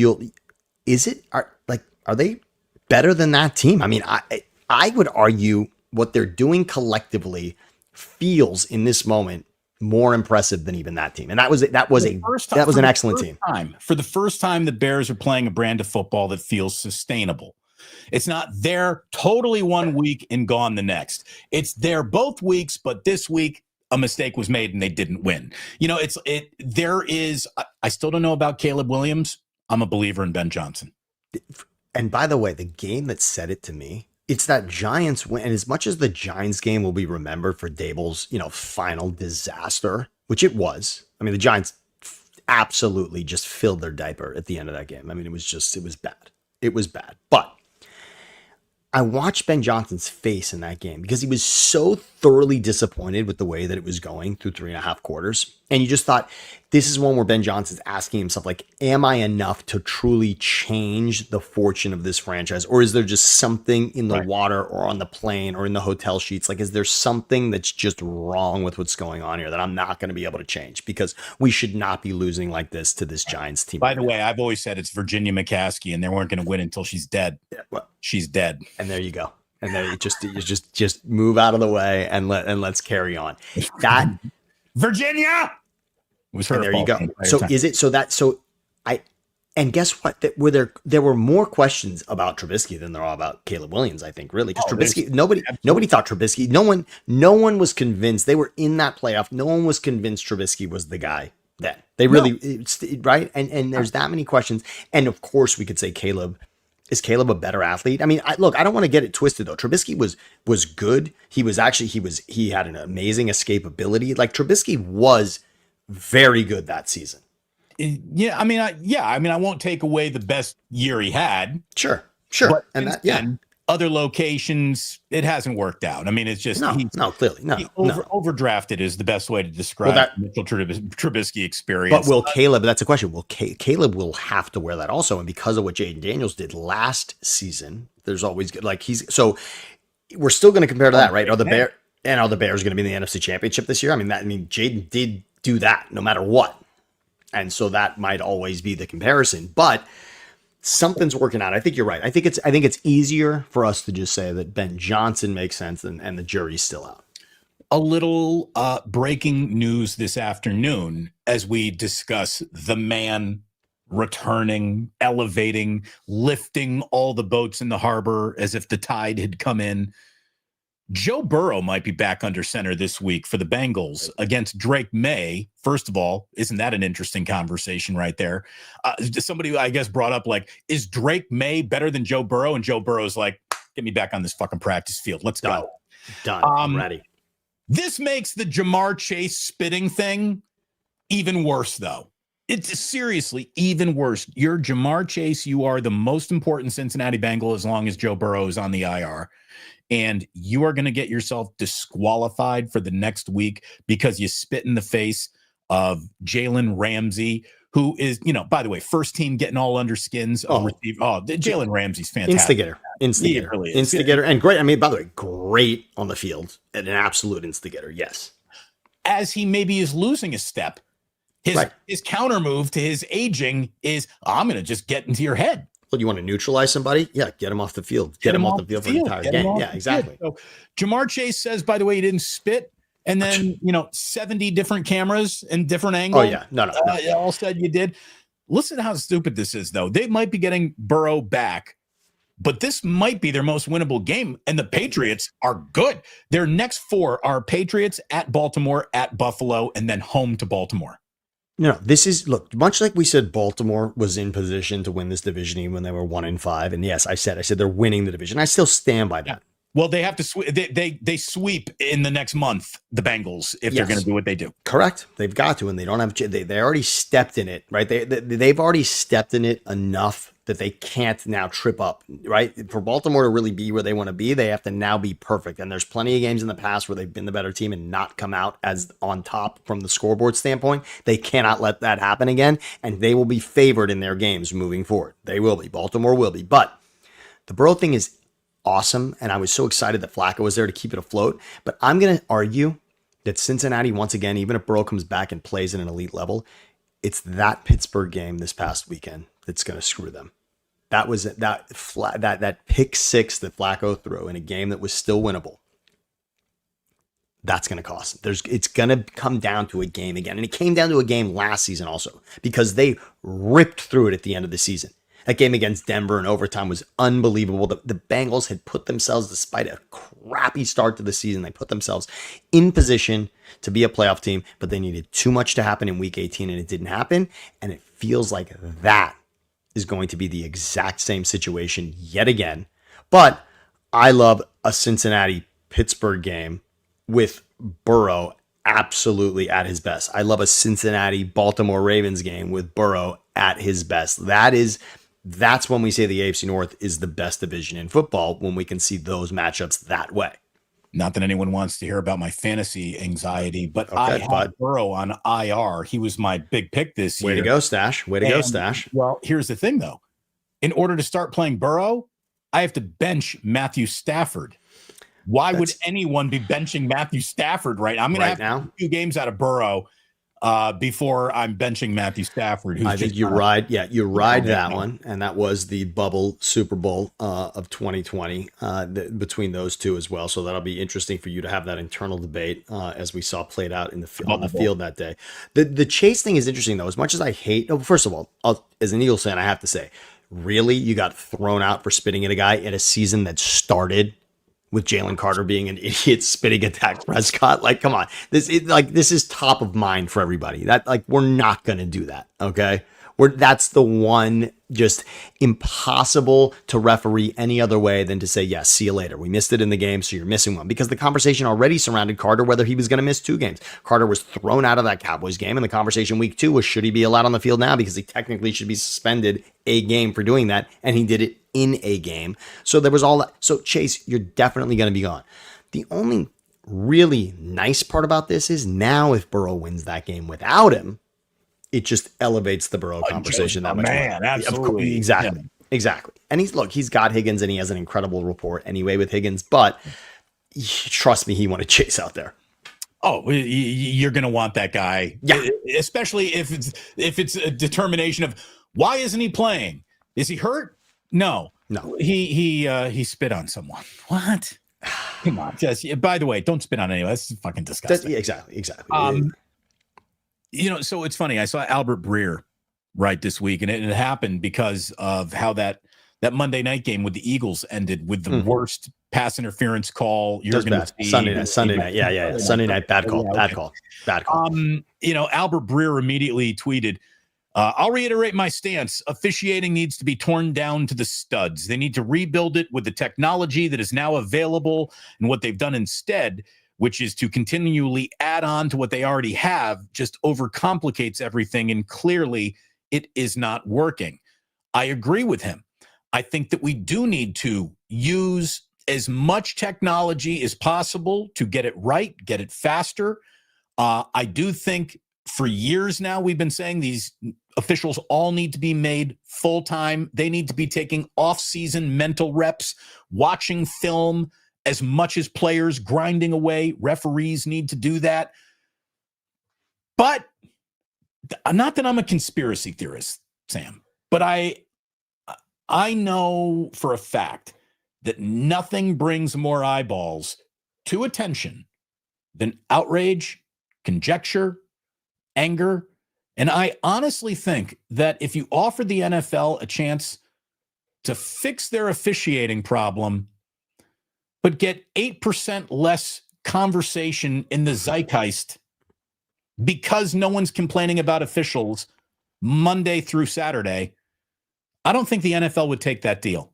are they better than that team? I mean, I would argue what they're doing collectively feels in this moment more impressive than even that team. And that was an excellent team. For the first time, the Bears are playing a brand of football that feels sustainable. It's not there totally one week and gone the next. It's there both weeks, but this week a mistake was made and they didn't win. You know, I still don't know about Caleb Williams. I'm a believer in Ben Johnson. And by the way, the game that said it to me, it's that Giants win. And as much as the Giants game will be remembered for Dable's, final disaster, which it was. I mean, the Giants absolutely just filled their diaper at the end of that game. I mean, it was bad. It was bad. But I watched Ben Johnson's face in that game because he was so thoroughly disappointed with the way that it was going through 3.5 quarters. And you just thought, this is one where Ben Johnson's asking himself, like, am I enough to truly change the fortune of this franchise? Or is there just something in the water or on the plane or in the hotel sheets? Like, is there something that's just wrong with what's going on here that I'm not going to be able to change? Because we should not be losing like this to this Giants team. By the way, I've always said it's Virginia McCaskey and they weren't going to win until she's dead. Yeah, well, she's dead. And there you go. And then you just move out of the way and let's carry on. That Virginia was her. And there you go. So is it and guess what? There were more questions about Trubisky than there are about Caleb Williams, I think, really. Because Trubisky, nobody thought Trubisky, no one was convinced. They were in that playoff. No one was convinced Trubisky was the guy then. They really right? And there's that many questions. And of course we could say is Caleb a better athlete? I mean, I don't want to get it twisted though. Trubisky was good. He had an amazing escapability. Like Trubisky was very good that season. Yeah, I mean, I won't take away the best year he had. Sure. But Other locations, it hasn't worked out. I mean, it's just clearly no. Overdrafted is the best way to describe Mitchell Trubisky experience. But will Caleb? That's a question. Will Caleb will have to wear that also, and because of what Jaden Daniels did last season, there's always so we're still going to compare to that, right? Are the Bears going to be in the NFC Championship this year? I mean, Jaden did do that no matter what, and so that might always be the comparison, but. Something's working out. I think you're right. I think it's easier for us to just say that Ben Johnson makes sense and the jury's still out. A little breaking news this afternoon as we discuss the man returning, elevating, lifting all the boats in the harbor as if the tide had come in. Joe Burrow might be back under center this week for the Bengals against Drake May. First of all, isn't that an interesting conversation right there? Somebody, I guess, brought up, is Drake May better than Joe Burrow? And Joe Burrow's like, get me back on this fucking practice field. Let's go. Done. I'm ready. This makes the Jamar Chase spitting thing even worse, though. It's seriously even worse. You're Jamar Chase. You are the most important Cincinnati Bengal as long as Joe Burrow is on the IR. And you are going to get yourself disqualified for the next week because you spit in the face of Jalen Ramsey, who is, by the way, first team getting all under skins. Jalen Ramsey's fantastic. Instigator. Really instigator. And great. I mean, by the way, great on the field and an absolute instigator. Yes. As he maybe is losing a step, his counter move to his aging is, I'm going to just get into your head. Well, you want to neutralize somebody? Yeah, get him off the field. Get him off the field for the entire game. Yeah, exactly. So Jamar Chase says, by the way, he didn't spit. And then, 70 different cameras and different angles. Oh, yeah. No. All said you did. Listen to how stupid this is, though. They might be getting Burrow back, but this might be their most winnable game. And the Patriots are good. Their next 4 are Patriots, at Baltimore, at Buffalo, and then home to Baltimore. No, this is, look, much like we said, Baltimore was in position to win this division even when they were 1-5. And yes, I said they're winning the division. I still stand by that. Well, they have to they sweep in the next month, the Bengals, if they're going to do what they do. Correct. They've got to, and they don't have, they already stepped in it, right? They've already stepped in it enough that they can't now trip up, right? For Baltimore to really be where they want to be, they have to now be perfect. And there's plenty of games in the past where they've been the better team and not come out as on top from the scoreboard standpoint. They cannot let that happen again, and they will be favored in their games moving forward. They will be. Baltimore will be. But the Burrow thing is awesome, and I was so excited that Flacco was there to keep it afloat. But I'm going to argue that Cincinnati, once again, even if Burrow comes back and plays at an elite level, it's that Pittsburgh game this past weekend that's going to screw them. That was that pick 6 that Flacco threw in a game that was still winnable. That's going to cost them. It's going to come down to a game again. And it came down to a game last season also because they ripped through it at the end of the season. That game against Denver in overtime was unbelievable. The Bengals had put themselves, despite a crappy start to the season, they put themselves in position to be a playoff team, but they needed too much to happen in week 18 and it didn't happen. And it feels like that is going to be the exact same situation yet again. But I love a Cincinnati-Pittsburgh game with Burrow absolutely at his best. I love a Cincinnati-Baltimore Ravens game with Burrow at his best. That's when we say the AFC North is the best division in football, when we can see those matchups that way. Not that anyone wants to hear about my fantasy anxiety, but I had Burrow on IR. He was my big pick this year. Way to go, Stash. Way to go, Stash. Well, here's the thing, though. In order to start playing Burrow, I have to bench Matthew Stafford. Why would anyone be benching Matthew Stafford right now? I'm going to have a few games out of Burrow before I'm benching Matthew Stafford. I think you ride that one, and that was the bubble Super Bowl of 2020 between those two as well. So that'll be interesting for you to have that internal debate as we saw played out on the field that day. The Chase thing is interesting though. As much as I hate, first of all, as an Eagles fan, I have to say, really, you got thrown out for spitting at a guy in a season that started with Jalen Carter being an idiot spitting at Dak Prescott. Like, come on. This is top of mind for everybody. We're not going to do that. Okay. That's the one just impossible to referee any other way than to say, yes, see you later. We missed it in the game, so you're missing one. Because the conversation already surrounded Carter, whether he was going to miss 2 games. Carter was thrown out of that Cowboys game, and the conversation week 2 was, should he be allowed on the field now? Because he technically should be suspended a game for doing that, and he did it in a game. So there was all that. So Chase, you're definitely going to be gone. The only really nice part about this is now if Burrow wins that game without him, it just elevates the Burrow conversation that much more. Absolutely. Exactly. Yeah. Exactly. And he's got Higgins and he has an incredible rapport anyway with Higgins, but trust me, he wanted Chase out there. Oh, you're going to want that guy. Yeah. Especially if it's a determination of why isn't he playing? Is he hurt? No. He spit on someone. What? Come on. Just, by the way, don't spit on anyone. That's fucking disgusting. Exactly. So it's funny. I saw Albert Breer right this week, and it happened because of how that Monday night game with the Eagles ended with the worst pass interference call you're going to see. Sunday night. Yeah. Sunday night. Bad call. Albert Breer immediately tweeted, I'll reiterate my stance. Officiating needs to be torn down to the studs. They need to rebuild it with the technology that is now available, and what they've done instead, which is to continually add on to what they already have, just overcomplicates everything. And clearly it is not working. I agree with him. I think that we do need to use as much technology as possible to get it right, get it faster. I do think for years now, we've been saying these officials all need to be made full-time. They need to be taking off-season mental reps, watching film as much as players, grinding away. Referees need to do that. But not that I'm a conspiracy theorist, Sam, but I know for a fact that nothing brings more eyeballs to attention than outrage, conjecture, anger. And I honestly think that if you offer the NFL a chance to fix their officiating problem, but get 8% less conversation in the zeitgeist because no one's complaining about officials Monday through Saturday, I don't think the NFL would take that deal.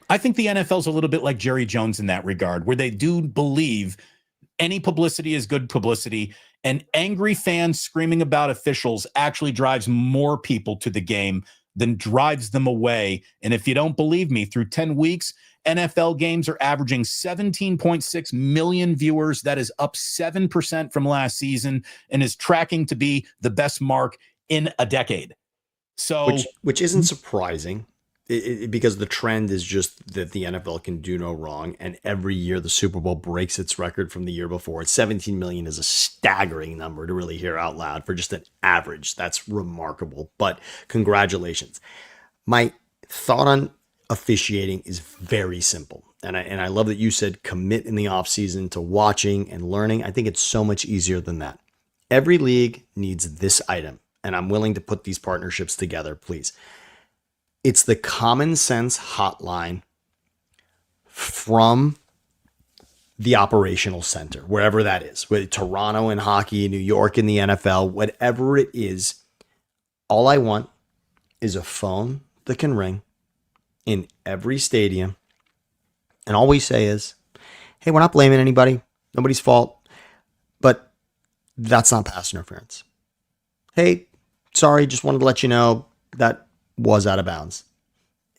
I think the NFL is a little bit like Jerry Jones in that regard, where they do believe any publicity is good publicity, and angry fans screaming about officials actually drives more people to the game than drives them away. And if you don't believe me, through 10 weeks, NFL games are averaging 17.6 million viewers. That is up 7% from last season and is tracking to be the best mark in a decade. So, which isn't surprising. Because the trend is just that the NFL can do no wrong, and every year the Super Bowl breaks its record from the year before. 17 million is a staggering number to really hear out loud for just an average. That's remarkable, but congratulations. My thought on officiating is very simple, and I love that you said commit in the offseason to watching and learning. I think it's so much easier than that. Every league needs this item, and I'm willing to put these partnerships together, please. It's the common sense hotline from the operational center, wherever that is, with Toronto in hockey, New York in the NFL, whatever it is. All I want is a phone that can ring in every stadium. And all we say is, hey, we're not blaming anybody. Nobody's fault. But that's not pass interference. Hey, sorry, just wanted to let you know that was out of bounds.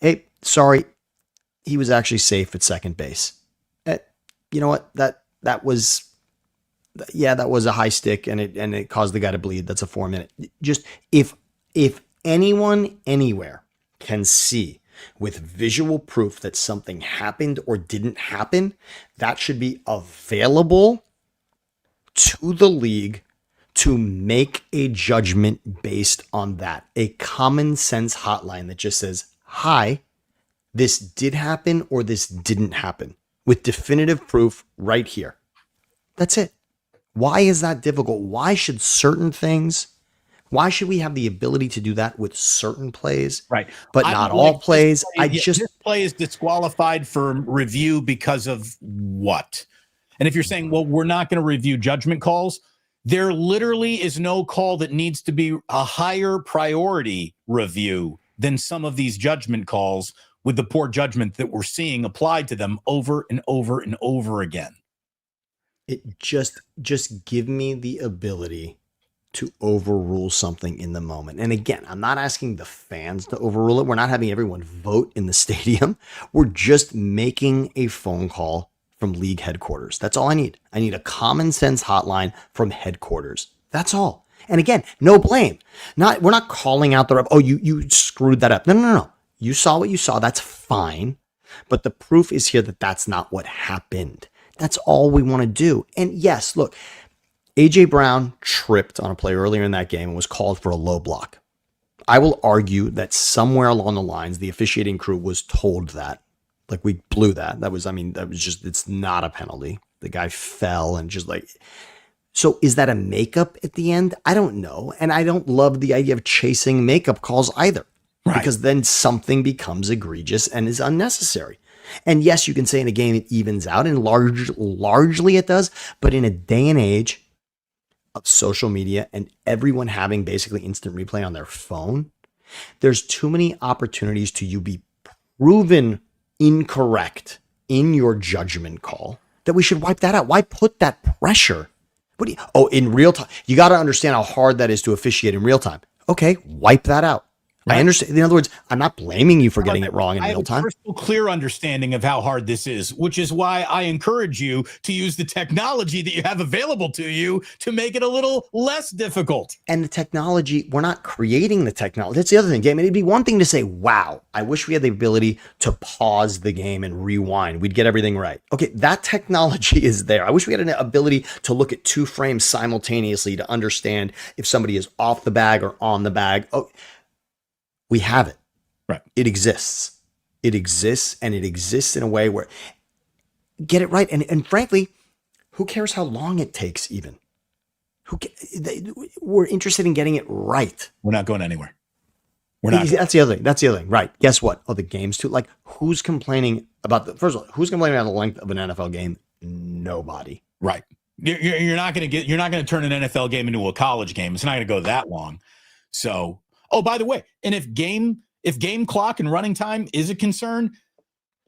Hey, sorry, he was actually safe at second base. You know what? That was a high stick and it caused the guy to bleed. That's a 4-minute. Just if anyone anywhere can see with visual proof that something happened or didn't happen, that should be available to the league to make a judgment based on that. A common sense hotline that just says, hi, this did happen or this didn't happen, with definitive proof right here. That's it. Why is that difficult? Why should we have the ability to do that with certain plays, right, but not all plays? This play is disqualified for review because of what? And if you're saying, well, we're not going to review judgment calls, there literally is no call that needs to be a higher priority review than some of these judgment calls, with the poor judgment that we're seeing applied to them over and over and over again. It just give me the ability to overrule something in the moment. And again, I'm not asking the fans to overrule it. We're not having everyone vote in the stadium. We're just making a phone call from league headquarters. That's all I need. I need a common sense hotline from headquarters. That's all. And again, no blame. We're not calling out the ref. Oh, you screwed that up. No. You saw what you saw. That's fine. But the proof is here that that's not what happened. That's all we want to do. And yes, look, A.J. Brown tripped on a play earlier in that game and was called for a low block. I will argue that somewhere along the lines, the officiating crew was told that. Like, we blew that. That was just, it's not a penalty. The guy fell and just like, so is that a makeup at the end? I don't know. And I don't love the idea of chasing makeup calls either. Right. Because then something becomes egregious and is unnecessary. And yes, you can say in a game it evens out, and largely it does. But in a day and age of social media and everyone having basically instant replay on their phone, there's too many opportunities to you be proven incorrect in your judgment call that we should wipe that out. Why put that pressure? In real time, you got to understand how hard that is to officiate in real time. Okay, wipe that out. Right. I understand. In other words, I'm not blaming you for getting it wrong in real time. I have a crystal clear understanding of how hard this is, which is why I encourage you to use the technology that you have available to you to make it a little less difficult. And the technology, we're not creating the technology. That's the other thing, Damon. It'd be one thing to say, wow, I wish we had the ability to pause the game and rewind. We'd get everything right. Okay, that technology is there. I wish we had an ability to look at 2 frames simultaneously to understand if somebody is off the bag or on the bag. Oh, we have it. Right. It exists. It exists, and it exists in a way where get it right. And frankly, who cares how long it takes even? We're interested in getting it right. We're not going anywhere. We're not. That's the other thing. That's the other thing. Right. Guess what? Oh, the game's too. Like, who's complaining about first of all, who's complaining about the length of an NFL game? Nobody. Right. You're not going to turn an NFL game into a college game. It's not going to go that long. So, oh, by the way, and if game clock and running time is a concern,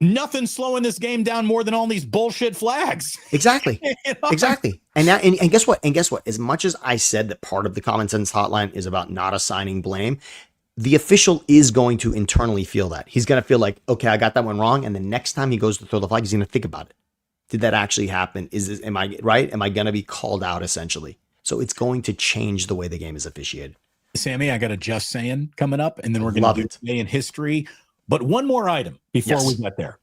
nothing's slowing this game down more than all these bullshit flags. Exactly. You know? Exactly. And now, and guess what? And guess what? As much as I said that part of the common sense hotline is about not assigning blame, the official is going to internally feel that. He's going to feel like, okay, I got that one wrong. And the next time he goes to throw the flag, he's going to think about it. Did that actually happen? Am I right? Am I going to be called out essentially? So it's going to change the way the game is officiated. Sammy, I got a just saying coming up, and then we're going to do today in history. But one more item before we get there,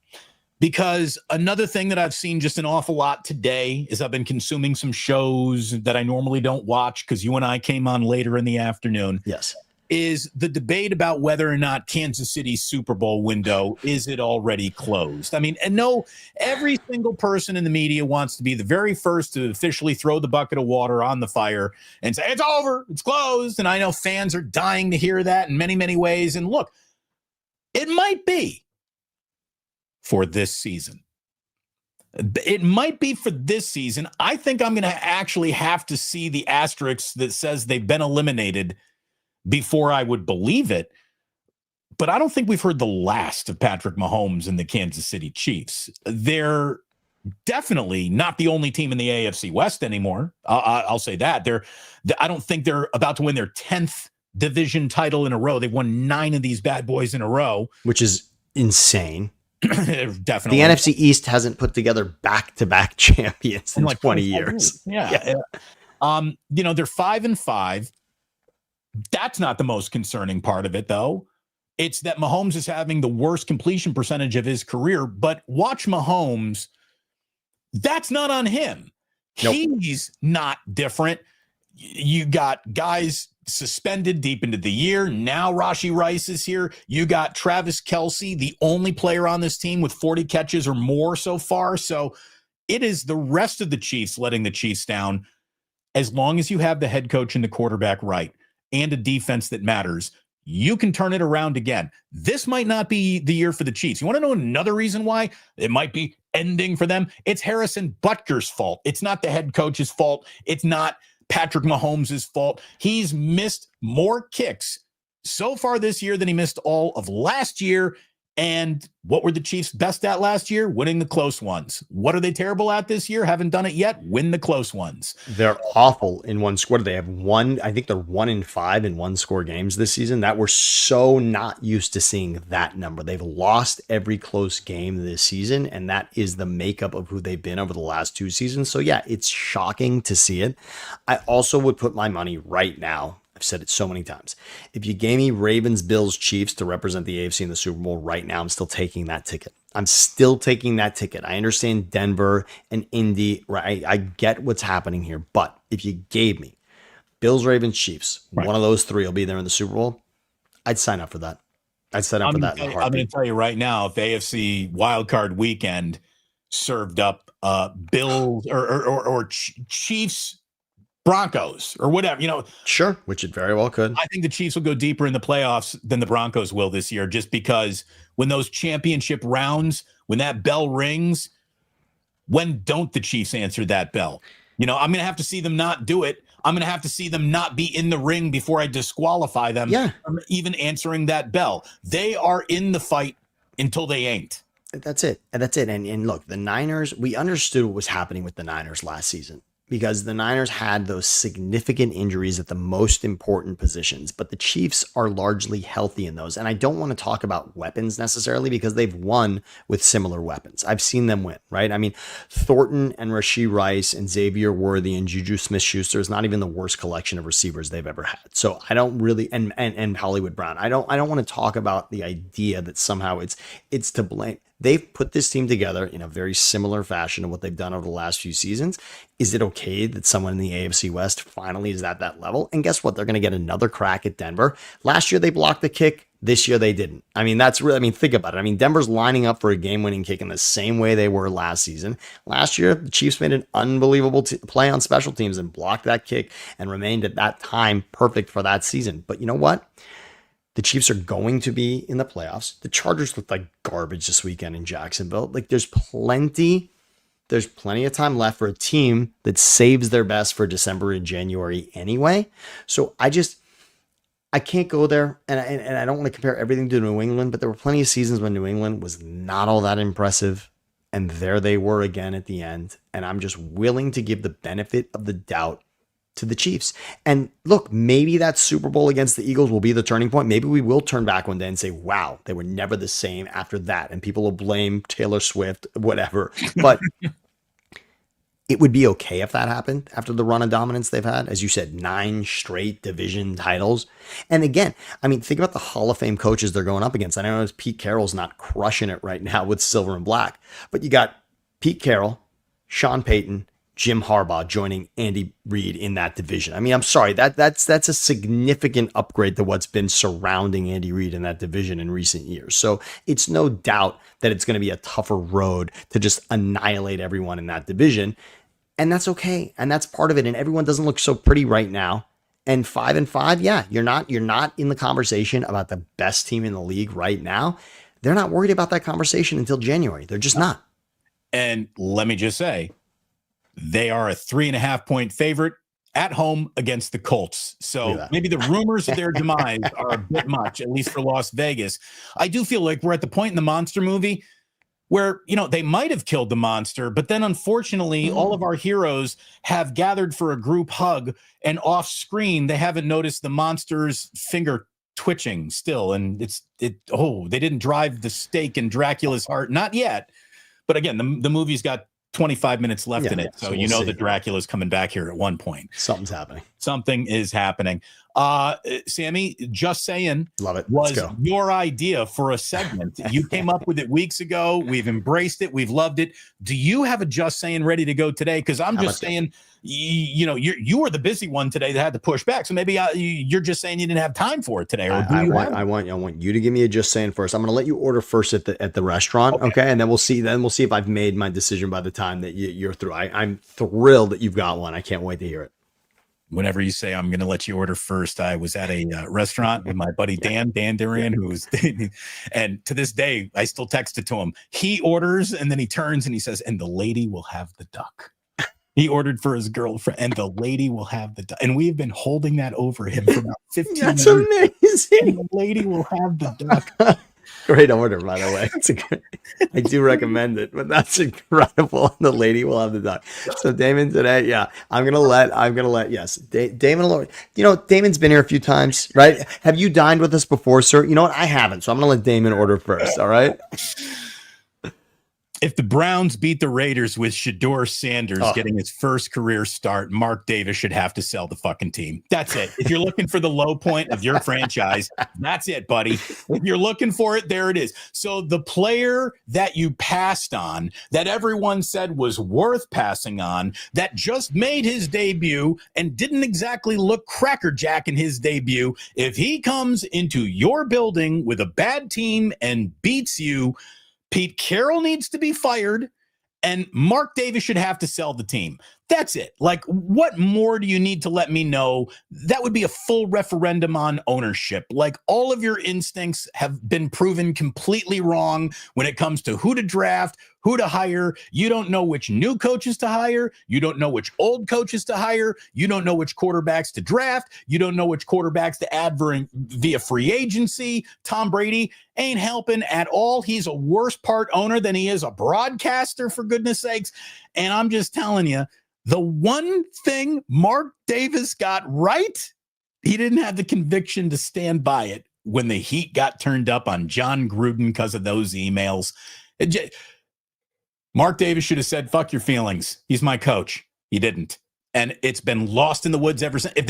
because another thing that I've seen just an awful lot today is I've been consuming some shows that I normally don't watch because you and I came on later in the afternoon. Yes. Is the debate about whether or not Kansas City's Super Bowl window, is it already closed? I mean, and no, every single person in the media wants to be the very first to officially throw the bucket of water on the fire and say, it's over, it's closed. And I know fans are dying to hear that in many, many ways. And look, it might be for this season. It might be for this season. I think I'm going to actually have to see the asterisk that says they've been eliminated before I would believe it. But I don't think we've heard the last of Patrick Mahomes and the Kansas City Chiefs. They're definitely not the only team in the AFC West anymore. I'll say that. I don't think they're about to win their 10th division title in a row. They've won 9 of these bad boys in a row. Which is insane. Definitely. The NFC East hasn't put together back-to-back champions in like 20 years. Yeah. You know, they're 5-5. That's not the most concerning part of it, though. It's that Mahomes is having the worst completion percentage of his career. But watch Mahomes. That's not on him. Nope. He's not different. You got guys suspended deep into the year. Now Rashee Rice is here. You got Travis Kelce, the only player on this team with 40 catches or more so far. So it is the rest of the Chiefs letting the Chiefs down. As long as you have the head coach and the quarterback right, and a defense that matters, you can turn it around again. This might not be the year for the Chiefs. You want to know another reason why it might be ending for them? It's Harrison Butker's fault. It's not the head coach's fault. It's not Patrick Mahomes' fault. He's missed more kicks so far this year than he missed all of last year. And what were the Chiefs best at last year? Winning the close ones. What are they terrible at this year? Haven't done it yet. Win the close ones. They're awful in one score. They have one. I think they're 1-5 in one score games this season. That we're so not used to seeing that number. They've lost every close game this season, and that is the makeup of who they've been over the last 2 seasons. So yeah, it's shocking to see it. I also would put my money right now. I've said it so many times. If you gave me Ravens, Bills, Chiefs to represent the AFC in the Super Bowl right now, I'm still taking that ticket. I'm still taking that ticket. I understand Denver and Indy, right? I get what's happening here. But if you gave me Bills, Ravens, Chiefs, one of those 3 will be there in the Super Bowl, I'd sign up for that. I'd sign up for that in a heartbeat. I'm going to tell you right now, if AFC wildcard weekend served up Bills or Chiefs, Broncos or whatever, sure, which it very well could. I think the Chiefs will go deeper in the playoffs than the Broncos will this year, just because when those championship rounds, when that bell rings, when don't the Chiefs answer that bell? I'm going to have to see them not do it. I'm going to have to see them not be in the ring before I disqualify them from even answering that bell. They are in the fight until they ain't. That's it. And look, the Niners, we understood what was happening with the Niners last season, because the Niners had those significant injuries at the most important positions, but the Chiefs are largely healthy in those. And I don't want to talk about weapons necessarily, because they've won with similar weapons. I've seen them win, right? I mean, Thornton and Rashee Rice and Xavier Worthy and Juju Smith-Schuster is not even the worst collection of receivers they've ever had. So I don't really, and Hollywood Brown, I don't want to talk about the idea that somehow it's to blame. They've put this team together in a very similar fashion to what they've done over the last few seasons. Is it okay that someone in the AFC West finally is at that level? And guess what? They're going to get another crack at Denver. Last year, they blocked the kick. This year, they didn't. I mean, think about it. I mean, Denver's lining up for a game-winning kick in the same way they were last season. Last year, the Chiefs made an unbelievable play on special teams and blocked that kick and remained at that time perfect for that season. But you know what? The Chiefs are going to be in the playoffs. The Chargers looked like garbage this weekend in Jacksonville. Like, there's plenty of time left for a team that saves their best for December and January anyway. So I can't go there, and I don't want to compare everything to New England, but there were plenty of seasons when New England was not all that impressive, and there they were again at the end. And I'm just willing to give the benefit of the doubt to the Chiefs. And look, maybe that Super Bowl against the Eagles will be the turning point. Maybe we will turn back one day and say, wow, they were never the same after that. And people will blame Taylor Swift, whatever. But it would be okay if that happened after the run of dominance they've had. As you said, 9 straight division titles. And again, I mean, think about the Hall of Fame coaches they're going up against. I know Pete Carroll's not crushing it right now with silver and black, but you got Pete Carroll, Sean Payton, Jim Harbaugh joining Andy Reid in that division. I mean, I'm sorry, that's a significant upgrade to what's been surrounding Andy Reid in that division in recent years. So it's no doubt that it's going to be a tougher road to just annihilate everyone in that division. And that's okay. And that's part of it. And everyone doesn't look so pretty right now. And 5-5, yeah, you're not in the conversation about the best team in the league right now. They're not worried about that conversation until January. They're just not. And let me just say, they are a 3.5-point favorite at home against the Colts. So maybe the rumors of their demise are a bit much, at least for Las Vegas. I do feel like we're at the point in the monster movie where, they might have killed the monster, but then unfortunately, all of our heroes have gathered for a group hug, and off screen, they haven't noticed the monster's finger twitching still. And they didn't drive the stake in Dracula's heart. Not yet. But again, the movie's got 25 minutes left in it. So, we'll that Dracula's coming back here at one point. Something's happening. Something is happening. Sammy, just saying, love it. Was your idea for a segment. You came up with it weeks ago. We've embraced it. We've loved it. Do you have a just saying ready to go today? Because I'm just saying, you were the busy one today that had to push back. So maybe you're just saying you didn't have time for it today. Or I want you to give me a just saying first. I'm going to let you order first at the restaurant. Okay. And then we'll see if I've made my decision by the time that you're through. I'm thrilled that you've got one. I can't wait to hear it. Whenever you say I'm going to let you order first, I was at a restaurant with my buddy Dan Duran, and to this day, I still text it to him. He orders, and then he turns and he says, and the lady will have the duck. He ordered for his girlfriend, and the lady will have the duck. And we've been holding that over him for about 15 That's years. amazing. And the lady will have the duck. Great order, by the way. I do recommend it, but that's incredible. The lady will have the duck. So Damon today, yeah, I'm gonna let, yes, Damon. Damon's been here a few times, right? Have you dined with us before, sir? You know what? I haven't, so I'm gonna let Damon order first. All right. If the Browns beat the Raiders with Shedeur Sanders getting his first career start, Mark Davis should have to sell the fucking team. That's it. If you're looking for the low point of your franchise, that's it, buddy. If you're looking for it, there it is. So the player that you passed on, that everyone said was worth passing on, that just made his debut and didn't exactly look crackerjack in his debut, if he comes into your building with a bad team and beats you, Pete Carroll needs to be fired, and Mark Davis should have to sell the team. That's it. Like, what more do you need to let me know? That would be a full referendum on ownership. Like, all of your instincts have been proven completely wrong when it comes to who to draft, who to hire. You don't know which new coaches to hire. You don't know which old coaches to hire. You don't know which quarterbacks to draft. You don't know which quarterbacks to add via free agency. Tom Brady ain't helping at all. He's a worse part owner than he is a broadcaster, for goodness sakes. And I'm just telling you, the one thing Mark Davis got right, he didn't have the conviction to stand by it when the heat got turned up on John Gruden because of those emails. Mark Davis should have said, fuck your feelings. He's my coach. He didn't. And it's been lost in the woods ever since. If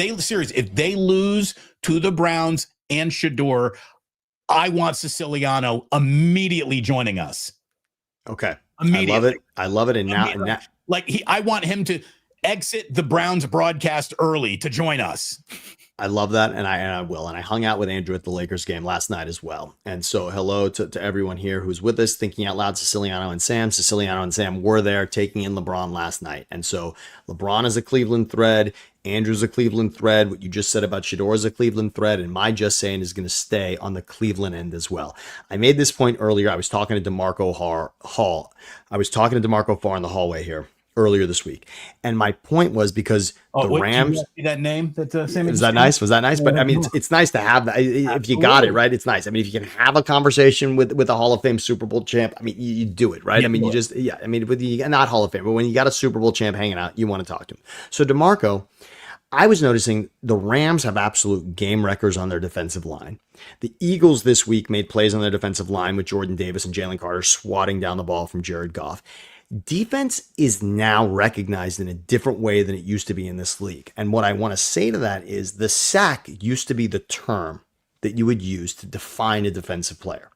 they lose to the Browns and Shedeur, I want Siciliano immediately joining us. Okay. I love it. And now, I want him to exit the Browns broadcast early to join us. I love that, and I will. And I hung out with Andrew at the Lakers game last night as well. And so hello to everyone here who's with us, thinking out loud. Siciliano and Sam were there taking in LeBron last night. And so LeBron is a Cleveland thread. Andrew's a Cleveland thread. What you just said about Shedeur is a Cleveland thread. And my just saying is going to stay on the Cleveland end as well. I made this point earlier. I was talking to DeMarco Hall. I was talking to DeMarco Farr in the hallway here earlier this week. And my point was because the Rams, that name that Sammy, was that nice? Was that nice? But I mean, it's nice to have that. If you got it right, it's nice. I mean, if you can have a conversation with a Hall of Fame Super Bowl champ, I mean, you do it, right? I mean, I mean, with not Hall of Fame, but when you got a Super Bowl champ hanging out, you want to talk to him. So DeMarco, I was noticing the Rams have absolute game wreckers on their defensive line. The Eagles this week made plays on their defensive line with Jordan Davis and Jalen Carter swatting down the ball from Jared Goff. Defense is now recognized in a different way than it used to be in this league. And what I want to say to that is the sack used to be the term that you would use to define a defensive player.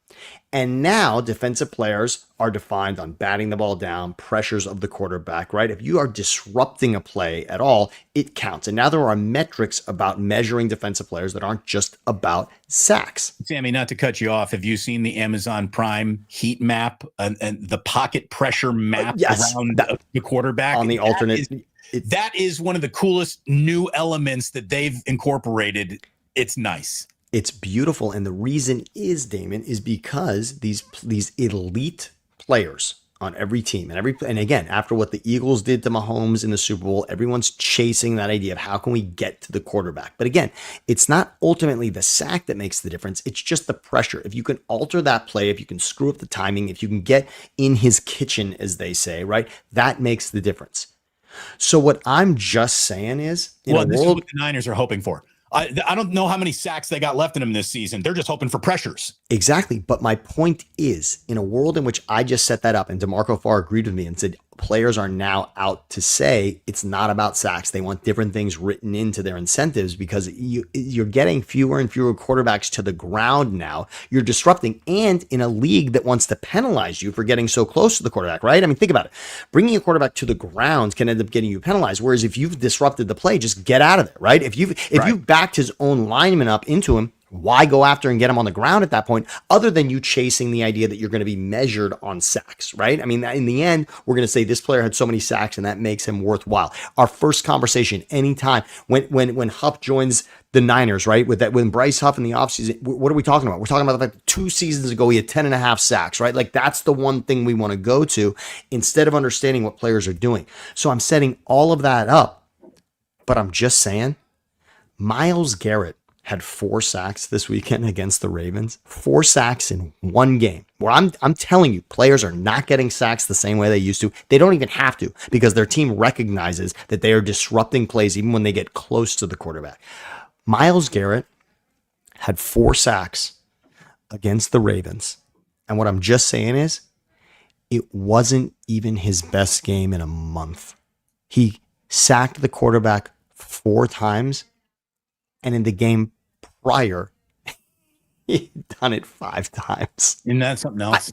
And now defensive players are defined on batting the ball down, pressures of the quarterback, right? If you are disrupting a play at all, it counts. And now there are metrics about measuring defensive players that aren't just about sacks. Sammy, not to cut you off, have you seen the Amazon Prime heat map and the pocket pressure map around the quarterback? On the alternate. That is one of the coolest new elements that they've incorporated. It's nice. It's beautiful. And the reason is, Damon, is because these elite players on every team and again, after what the Eagles did to Mahomes in the Super Bowl, everyone's chasing that idea of how can we get to the quarterback. But again, it's not ultimately the sack that makes the difference. It's just the pressure. If you can alter that play, if you can screw up the timing, if you can get in his kitchen, as they say, right, that makes the difference. So what I'm just saying is, this is what the Niners are hoping for. I don't know how many sacks they got left in them this season. They're just hoping for pressures. Exactly. But my point is, in a world in which I just set that up, and DeMarco Farr agreed with me and said players are now out to say it's not about sacks. They want different things written into their incentives because you're getting fewer and fewer quarterbacks to the ground now. You're disrupting, and in a league that wants to penalize you for getting so close to the quarterback, right? I mean, think about it. Bringing a quarterback to the ground can end up getting you penalized. Whereas if you've disrupted the play, just get out of there, right? If you've backed his own lineman up into him, why go after and get him on the ground at that point, other than you chasing the idea that you're going to be measured on sacks, right? I mean, in the end, we're going to say this player had so many sacks and that makes him worthwhile. Our first conversation anytime when Huff joins the Niners, right? When Bryce Huff in the offseason, what are we talking about? We're talking about the fact that 2 seasons ago, he had 10.5 sacks, right? Like that's the one thing we want to go to instead of understanding what players are doing. So I'm setting all of that up, but I'm just saying, Myles Garrett had 4 sacks this weekend against the Ravens. 4 sacks in one game. Where I'm telling you, players are not getting sacks the same way they used to. They don't even have to because their team recognizes that they are disrupting plays even when they get close to the quarterback. Myles Garrett had 4 sacks against the Ravens. And what I'm just saying is, it wasn't even his best game in a month. He sacked the quarterback 4 times. And in the game prior, he'd done it 5 times. Isn't that something else?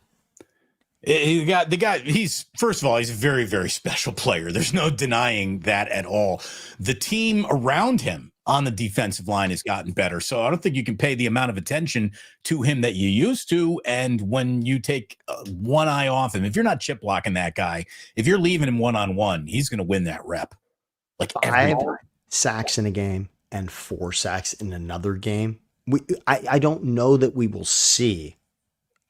The guy, he's, first of all, he's a very, very special player. There's no denying that at all. The team around him on the defensive line has gotten better. So I don't think you can pay the amount of attention to him that you used to. And when you take one eye off him, if you're not chip blocking that guy, if you're leaving him one-on-one, he's going to win that rep. Like 5 sacks in a game and 4 sacks in another game. I don't know that we will see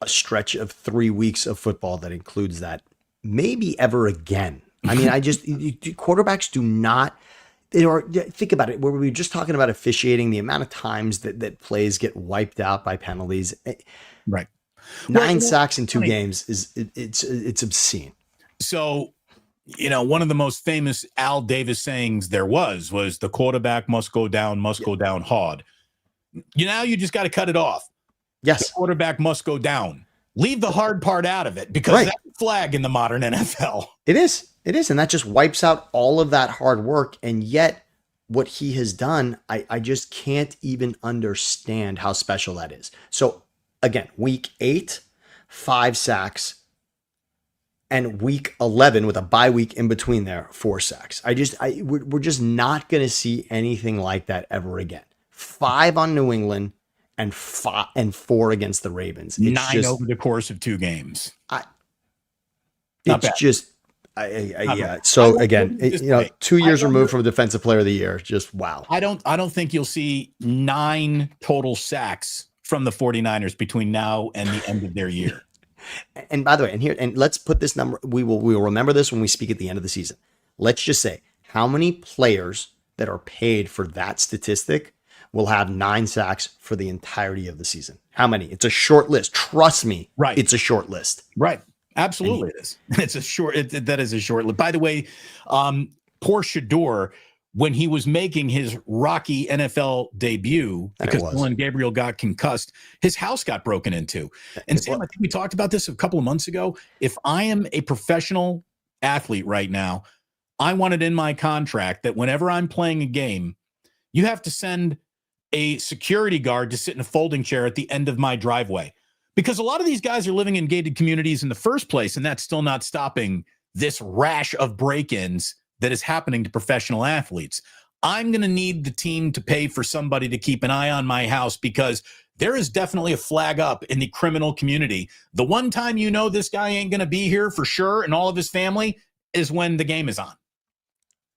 a stretch of 3 weeks of football that includes that maybe ever again. I mean, quarterbacks do not, think about it, where we were just talking about officiating, the amount of times that plays get wiped out by penalties. Right. 9 sacks in 2 games it's obscene. So, one of the most famous Al Davis sayings there was the quarterback must go down hard. You just got to cut it off. Yes. The quarterback must go down. Leave the hard part out of it because that's a flag in the modern NFL. It is. And that just wipes out all of that hard work. And yet what he has done, I just can't even understand how special that is. So again, week 8, 5 sacks. And week 11 with a bye week in between there, 4 sacks. We're just not going to see anything like that ever again. 5 on New England and 4 against the Ravens. It's 9 over the course of 2 games. It's just, yeah. So again, 2 years removed from Defensive Player of the Year. Just wow. I don't think you'll see 9 total sacks from the 49ers between now and the end of their year. And by the way, and let's put this number, we will remember this when we speak at the end of the season. Let's just say how many players that are paid for that statistic will have 9 sacks for the entirety of the season. How many? It's a short list. Trust me. Right. It's a short list. Right. Absolutely. It is. It's a short, that is a short list. By the way, poor Shador, when he was making his rocky NFL debut, because Dylan Gabriel got concussed, his house got broken into. And Sam, I think we talked about this a couple of months ago. If I am a professional athlete right now, I want it in my contract that whenever I'm playing a game, you have to send a security guard to sit in a folding chair at the end of my driveway. Because a lot of these guys are living in gated communities in the first place, and that's still not stopping this rash of break-ins that is happening to professional athletes. I'm going to need the team to pay for somebody to keep an eye on my house because there is definitely a flag up in the criminal community. The one time this guy ain't going to be here for sure and all of his family is when the game is on.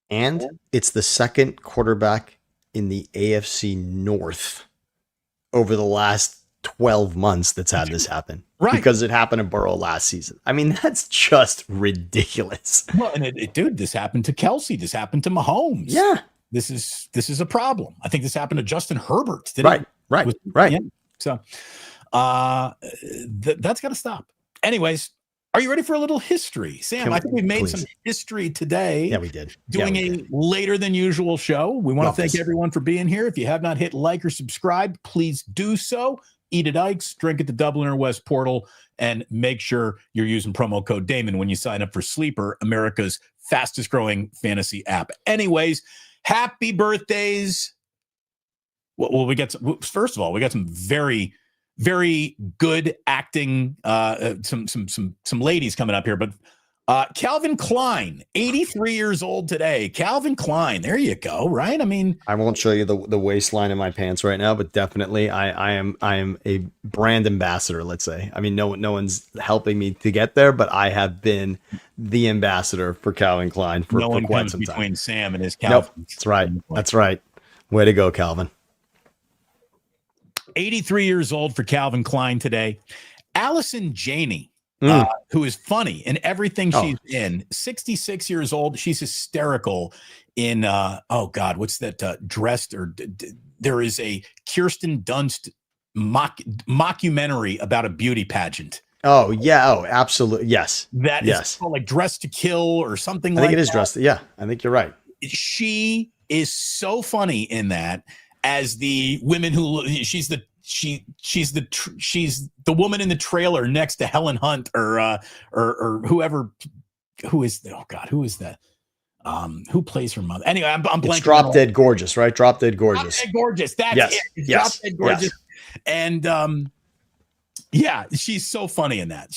And it's the second quarterback in the AFC North over the last 12 months that's had this happen. Right. Because it happened in Burrow last season. I mean, that's just ridiculous. Well, and this happened to Kelsey. This happened to Mahomes. Yeah. This is a problem. I think this happened to Justin Herbert. Right. Yeah. So that's got to stop. Anyways, are you ready for a little history? Sam, I think we've made some history today. Yeah, we did. Doing a later than usual show. We want to thank everyone for being here. If you have not hit like or subscribe, please do so. Eat at Ike's, drink at the Dubliner West Portal, and make sure you're using promo code Damon when you sign up for Sleeper, America's fastest growing fantasy app. Anyways, happy birthdays. Well, first of all, we got some very, very good acting, some ladies coming up here, but Calvin Klein, 83 years old today. Calvin Klein, there you go, right? I mean, I won't show you the waistline in my pants right now, but definitely I am a brand ambassador, let's say. I mean, no one's helping me to get there, but I have been the ambassador for Calvin Klein for quite some time. Between Sam and his Calvin. Nope, that's right. That's right. Way to go, Calvin. 83 years old for Calvin Klein today. Allison Janney. Who is funny in everything she's in. 66 years old. She's hysterical in, what's that, Dressed or there is a Kirsten Dunst mockumentary about a beauty pageant. Oh yeah. Oh, absolutely. Yes. That is called like Dress to Kill or something. I think like it is that. Dress. Yeah, I think you're right. She is so funny in that as the women who she's the woman in the trailer next to Helen Hunt or whoever. Who is that? Who plays her mother? Anyway, I'm blanking. It's Drop Dead Gorgeous, right? Drop Dead Gorgeous. Drop Dead Gorgeous. That's yes. it. It's yes. Drop Dead Gorgeous. Yes. And yeah, she's so funny in that.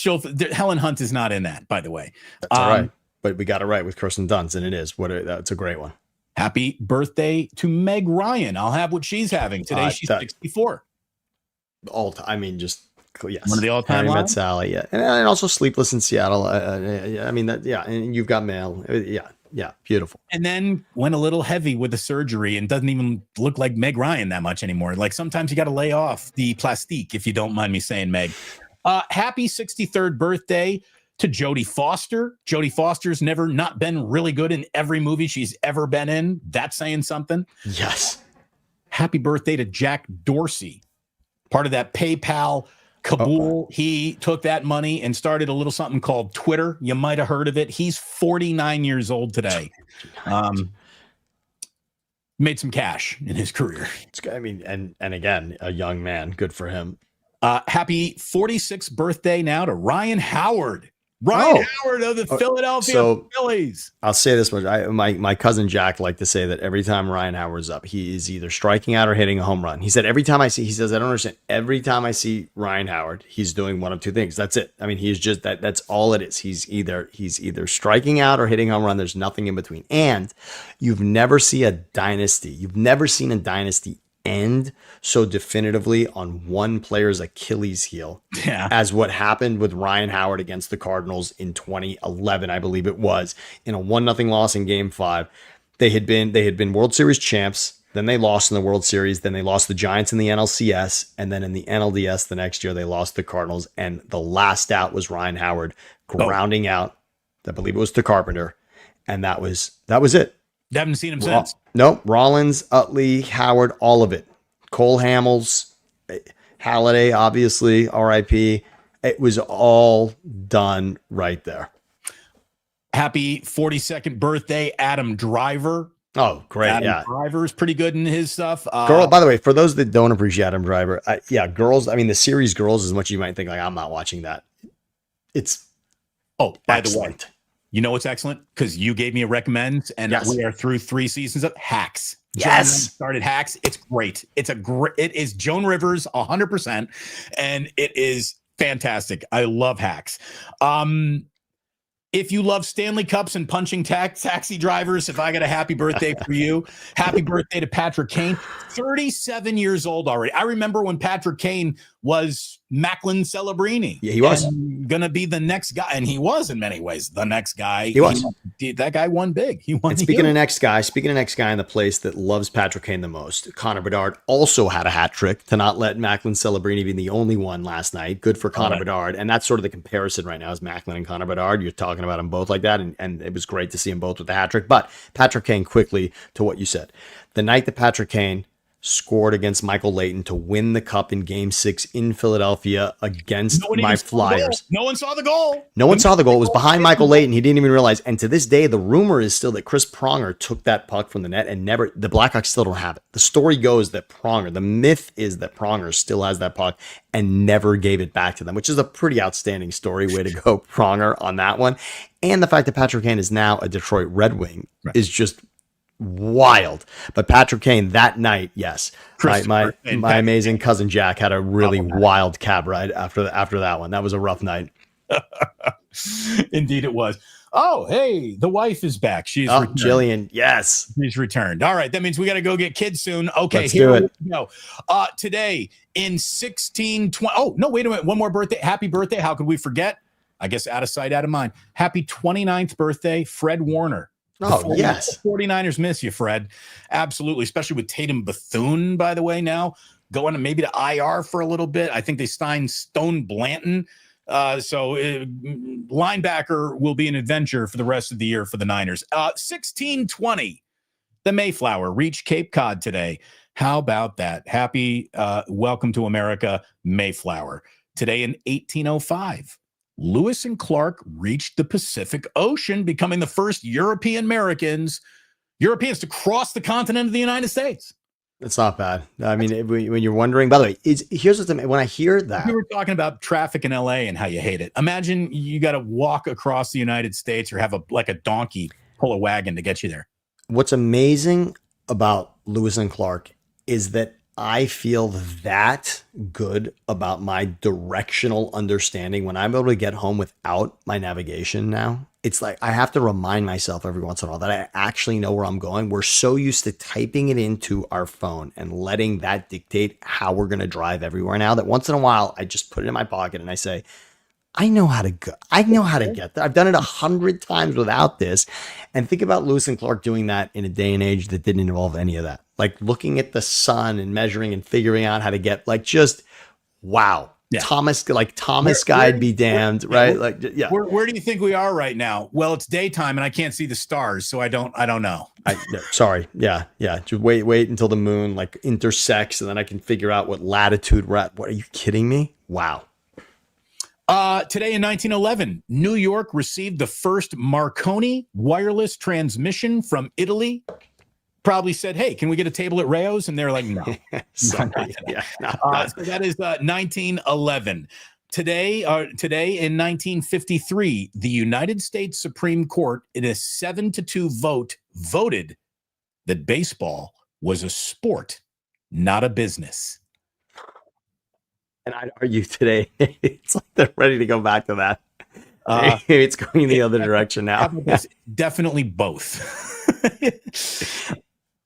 Helen Hunt is not in that, by the way. That's all right. But we got it right with Kirsten Dunst, and it is. That's a great one. Happy birthday to Meg Ryan. I'll have what she's having today. She's 64. I mean, just yes. One of the all-time Harry Met Sally, yeah, and also Sleepless in Seattle. I mean that, yeah, and You've Got Mail, yeah, beautiful. And then went a little heavy with the surgery and doesn't even look like Meg Ryan that much anymore. Like sometimes you got to lay off the plastique, if you don't mind me saying, Meg. Happy 63rd birthday to Jodie Foster. Jodie Foster's never not been really good in every movie she's ever been in. That's saying something. Yes. Happy birthday to Jack Dorsey, part of that PayPal Kabul. He took that money and started a little something called Twitter. You might have heard of it. He's 49 years old today. Made some cash in his career. I mean, and again, a young man. Good for him. Happy 46th birthday now to Ryan Howard. Ryan Howard of the Philadelphia Phillies. I'll say this much. My cousin Jack liked to say that every time Ryan Howard's up, he is either striking out or hitting a home run. He said he says, I don't understand. Every time I see Ryan Howard, he's doing one of two things. That's it. I mean, he's just that's all it is. He's either striking out or hitting a home run. There's nothing in between. And you've never seen a dynasty end so definitively on one player's Achilles heel as what happened with Ryan Howard against the Cardinals in 2011, I believe it was, in a 1-0 loss in Game 5. They had been World Series champs, then they lost in the World Series, then they lost the Giants in the NLCS, and then in the NLDS the next year they lost the Cardinals, and the last out was Ryan Howard grounding out, I believe it was to Carpenter, and that was it. You haven't seen him since. Nope. Rollins, Utley, Howard, all of it. Cole Hamels, Halladay, obviously, RIP. It was all done right there. Happy 42nd birthday, Adam Driver. Oh, great. Adam Driver is pretty good in his stuff. By the way, for those that don't appreciate Adam Driver, Girls, I mean, the series Girls, as much as you might think, like, I'm not watching that. It's by the way. You know what's excellent? Because you gave me a recommend, and we are through 3 seasons of Hacks. Yes. Started Hacks. It's great. It is Joan Rivers 100%, and it is fantastic. I love Hacks. If you love Stanley Cups and punching taxi drivers, if I got a happy birthday for you, happy birthday to Patrick Kane, 37 years old already. I remember when Patrick Kane was Macklin Celebrini. Yeah, he was going to be the next guy. And he was in many ways the next guy. He was. That guy won big. He won. And speaking of next guy in the place that loves Patrick Kane the most, Connor Bedard also had a hat trick to not let Macklin Celebrini be the only one last night. Good for Connor Bedard. And that's sort of the comparison right now is Macklin and Connor Bedard. You're talking about them both like that. And it was great to see them both with the hat trick. But Patrick Kane, quickly to what you said. The night that Patrick Kane scored against Michael Leighton to win the cup in Game 6 in Philadelphia against my Flyers. No one saw the goal. No one saw the goal. It was behind Michael Leighton. He didn't even realize. And to this day, the rumor is still that Chris Pronger took that puck from the net and never. The Blackhawks still don't have it. The story goes that the myth is that Pronger still has that puck and never gave it back to them, which is a pretty outstanding story. Way to go, Pronger, on that one. And the fact that Patrick Kane is now a Detroit Red Wing is just wild. But Patrick Kane that night, yes, my amazing cousin Jack had a really wild cab ride after that one. That was a rough night. Indeed it was. Oh, hey, the wife is back. She's returned. Jillian, yes, she's returned. All right, that means we got to go get kids soon. Okay, let's do it. We go. Today in 1620. Oh no, wait a minute. One more birthday. Happy birthday. How could we forget? I guess out of sight, out of mind. Happy 29th birthday, Fred Warner. Oh, yes. 49ers miss you, Fred. Absolutely. Especially with Tatum Bethune, by the way, now going maybe to IR for a little bit. I think they signed Stone Blanton. Linebacker will be an adventure for the rest of the year for the Niners. 1620, the Mayflower reached Cape Cod today. How about that? Happy welcome to America, Mayflower. Today in 1805, Lewis and Clark reached the Pacific Ocean, becoming the first Europeans to cross the continent of the United States. It's not bad. I mean, when you're wondering, by the way, here's what's when I hear that. We were talking about traffic in LA and how you hate it. Imagine you got to walk across the United States or have a donkey pull a wagon to get you there. What's amazing about Lewis and Clark is that I feel that good about my directional understanding when I'm able to get home without my navigation now. It's like I have to remind myself every once in a while that I actually know where I'm going. We're so used to typing it into our phone and letting that dictate how we're going to drive everywhere now that once in a while I just put it in my pocket and I say, I know how to go. I know how to get there. I've done it 100 times without this. And think about Lewis and Clark doing that in a day and age that didn't involve any of that. Like looking at the sun and measuring and figuring out how to get just wow. Yeah. Thomas guide be damned, right? Where do you think we are right now? Well, it's daytime and I can't see the stars, so I don't know. Sorry. Yeah. Just wait until the moon intersects and then I can figure out what latitude we're at. What, are you kidding me? Wow. Today in 1911, New York received the first Marconi wireless transmission from Italy. Probably said, hey, can we get a table at Rayo's? And they're like, no. Sorry. So that is 1911. Today in 1953, the United States Supreme Court, in a 7-2 vote, voted that baseball was a sport, not a business. And I'd argue today, it's like they're ready to go back to that. It's going the other direction now. Definitely both.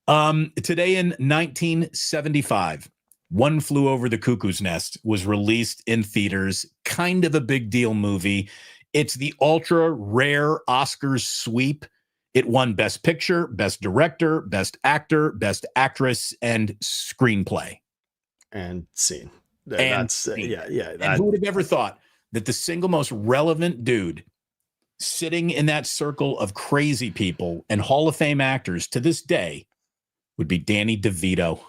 Today in 1975, One Flew Over the Cuckoo's Nest was released in theaters. Kind of a big deal movie. It's the ultra rare Oscars sweep. It won Best Picture, Best Director, Best Actor, Best Actress, and Screenplay. And scene. And who would have ever thought that the single most relevant dude sitting in that circle of crazy people and Hall of Fame actors to this day would be Danny DeVito.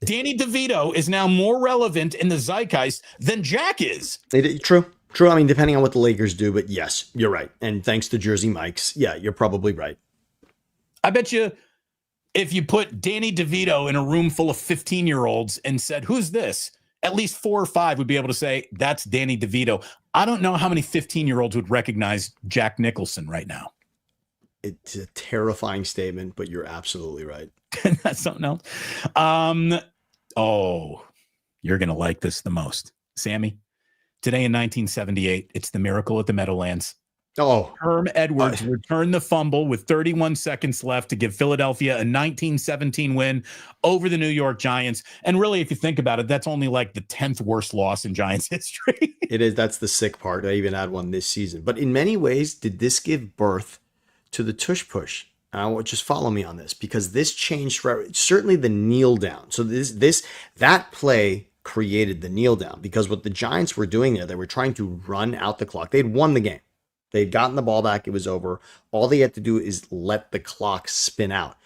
Danny DeVito is now more relevant in the zeitgeist than Jack is. True. I mean, depending on what the Lakers do, but yes, you're right. And thanks to Jersey Mike's, yeah, you're probably right. I bet you if you put Danny DeVito in a room full of 15-year-olds and said, who's this? At least 4 or 5 would be able to say, that's Danny DeVito. I don't know how many 15-year-olds would recognize Jack Nicholson right now. It's a terrifying statement, but you're absolutely right. That's something else. You're going to like this the most. Sammy, today in 1978, it's the Miracle at the Meadowlands. Herm Edwards returned the fumble with 31 seconds left to give Philadelphia a 19-17 win over the New York Giants. And really, if you think about it, that's only like the 10th worst loss in Giants history. It is. That's the sick part. I even had one this season. But in many ways, did this give birth to the tush push? And I will just follow me on this because this changed certainly the kneel down. So that play created the kneel down because what the Giants were doing there, they were trying to run out the clock. They'd won the game. They'd gotten the ball back. It was over. All they had to do is let the clock spin out.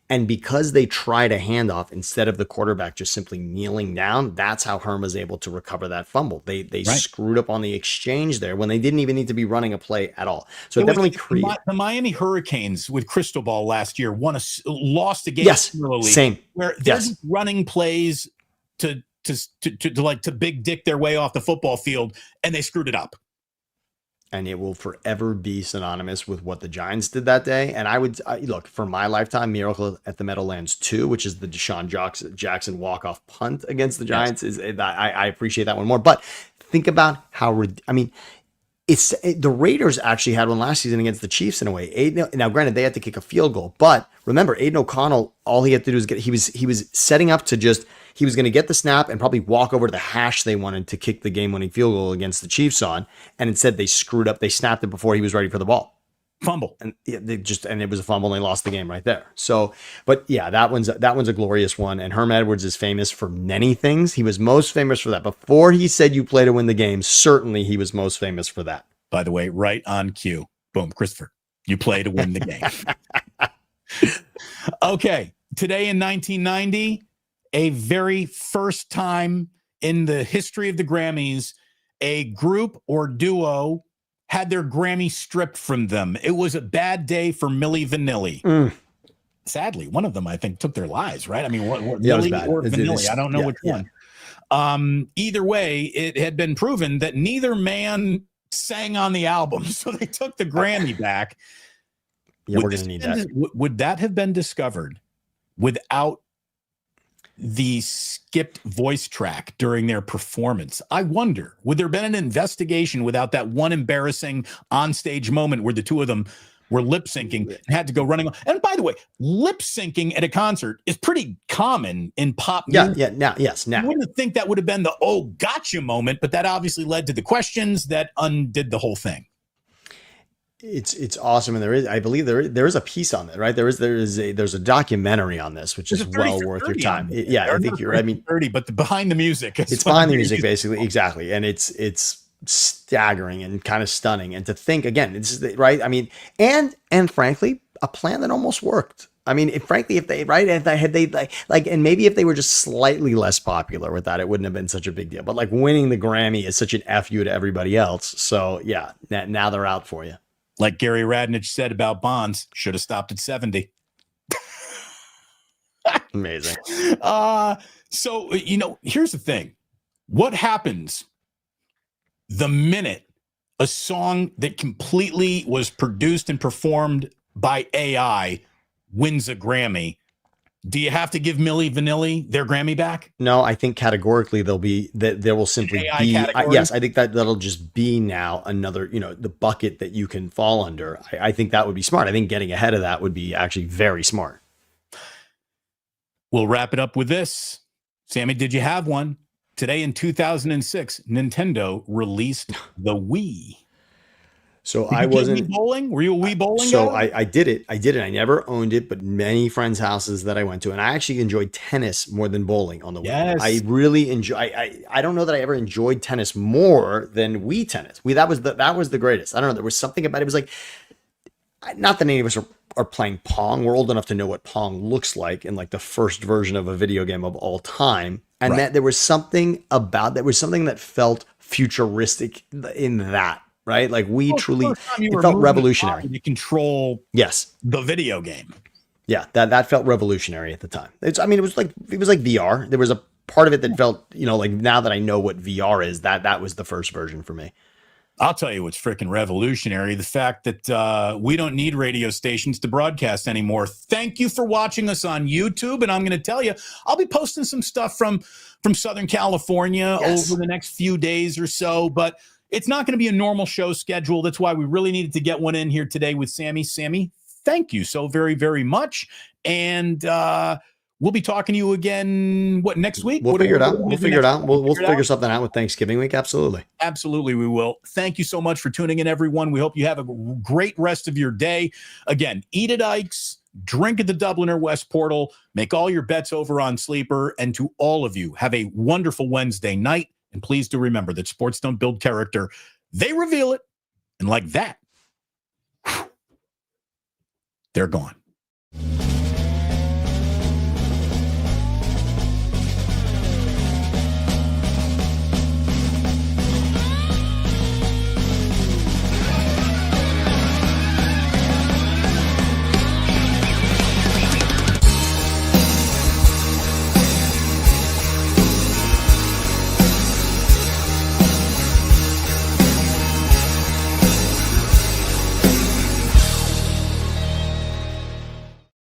And because they tried a handoff instead of the quarterback just simply kneeling down, that's how Herm was able to recover that fumble. They screwed up on the exchange there when they didn't even need to be running a play at all. So it definitely created. The Miami Hurricanes with Cristobal last year lost a game. Yes, same. Where they're just running plays to big dick their way off the football field, and they screwed it up. And it will forever be synonymous with what the Giants did that day. And I would look for my lifetime, Miracle at the Meadowlands 2, which is the Deshaun Jackson walk-off punt against the Giants. I appreciate that one more. But think about how the Raiders actually had one last season against the Chiefs in a way. Now, granted, they had to kick a field goal, but remember, Aiden O'Connell, all he had to do was he was setting up to he was going to get the snap and probably walk over to the hash they wanted to kick the game-winning field goal against the Chiefs on, and instead they screwed up. They snapped it before he was ready for the ball. Fumble. And it was a fumble and they lost the game right there. So, but yeah, that one's a glorious one. And Herm Edwards is famous for many things. He was most famous for that. Before he said you play to win the game, certainly he was most famous for that. By the way, right on cue. Boom, Christopher. You play to win the game. Okay. Today in 1990, a very first time in the history of the Grammys, a group or duo had their Grammy stripped from them. It was a bad day for Milli Vanilli. Sadly, one of them, I think, took their lives, right? I mean, what Milli or Vanilli? I don't know which one. Either way, it had been proven that neither man sang on the album, so they took the Grammy back. Yeah, we're going to need that. Would that have been discovered without the skipped voice track during their performance? I wonder, would there have been an investigation without that one embarrassing onstage moment where the two of them were lip syncing and had to go running on? And by the way, lip syncing at a concert is pretty common in pop music. Yeah. Now. I wouldn't think that would have been the "oh, gotcha" moment, but that obviously led to the questions that undid the whole thing. It's awesome, and I believe there is a piece on that, right? There's a documentary on this, which is well worth your time. I think you're. I mean, 30, but behind the music. It's behind the music, basically, exactly, and it's staggering and kind of stunning. And to think again, this is right. I mean, and frankly, a plan that almost worked. I mean, if they and maybe if they were just slightly less popular with that, it wouldn't have been such a big deal. But like winning the Grammy is such an fu to everybody else. So yeah, now they're out for you. Like Gary Radnich said about Bonds, should have stopped at 70. Amazing. So, here's the thing. What happens the minute a song that completely was produced and performed by AI wins a Grammy? Do you have to give Milli Vanilli their Grammy back? No, I think categorically there will simply be. Yes, I think that'll just be now another, the bucket that you can fall under. I think that would be smart. I think getting ahead of that would be actually very smart. We'll wrap it up with this. Sammy, did you have one? Today in 2006, Nintendo released the Wii. So I wasn't bowling. Were you a Wii bowling So guy? I did it. I never owned it, but many friends' houses that I went to, and I actually enjoyed tennis more than bowling on the Wii. Yes. I really enjoy. I don't know that I ever enjoyed tennis more than Wii tennis. That was the greatest. I don't know. There was something about it. It was like, not that any of us are playing Pong. We're old enough to know what Pong looks like in like the first version of a video game of all time, and that there was something that felt futuristic in that. Right, like we truly it felt revolutionary to control. Yes, the video game. Yeah, that felt revolutionary at the time. It was like VR. There was a part of it that felt, like now that I know what VR is, that was the first version for me. I'll tell you what's freaking revolutionary: the fact that we don't need radio stations to broadcast anymore. Thank you for watching us on YouTube, and I'm going to tell you, I'll be posting some stuff from Southern California over the next few days or so, but it's not going to be a normal show schedule. That's why we really needed to get one in here today with Sammy. Sammy, thank you so very, very much. And we'll be talking to you again, next week? We'll figure it out. We'll figure something out with Thanksgiving week. Absolutely. Absolutely, we will. Thank you so much for tuning in, everyone. We hope you have a great rest of your day. Again, eat at Ike's, drink at the Dubliner West Portal, make all your bets over on Sleeper. And to all of you, have a wonderful Wednesday night. And please do remember that sports don't build character. They reveal it. And like that, they're gone.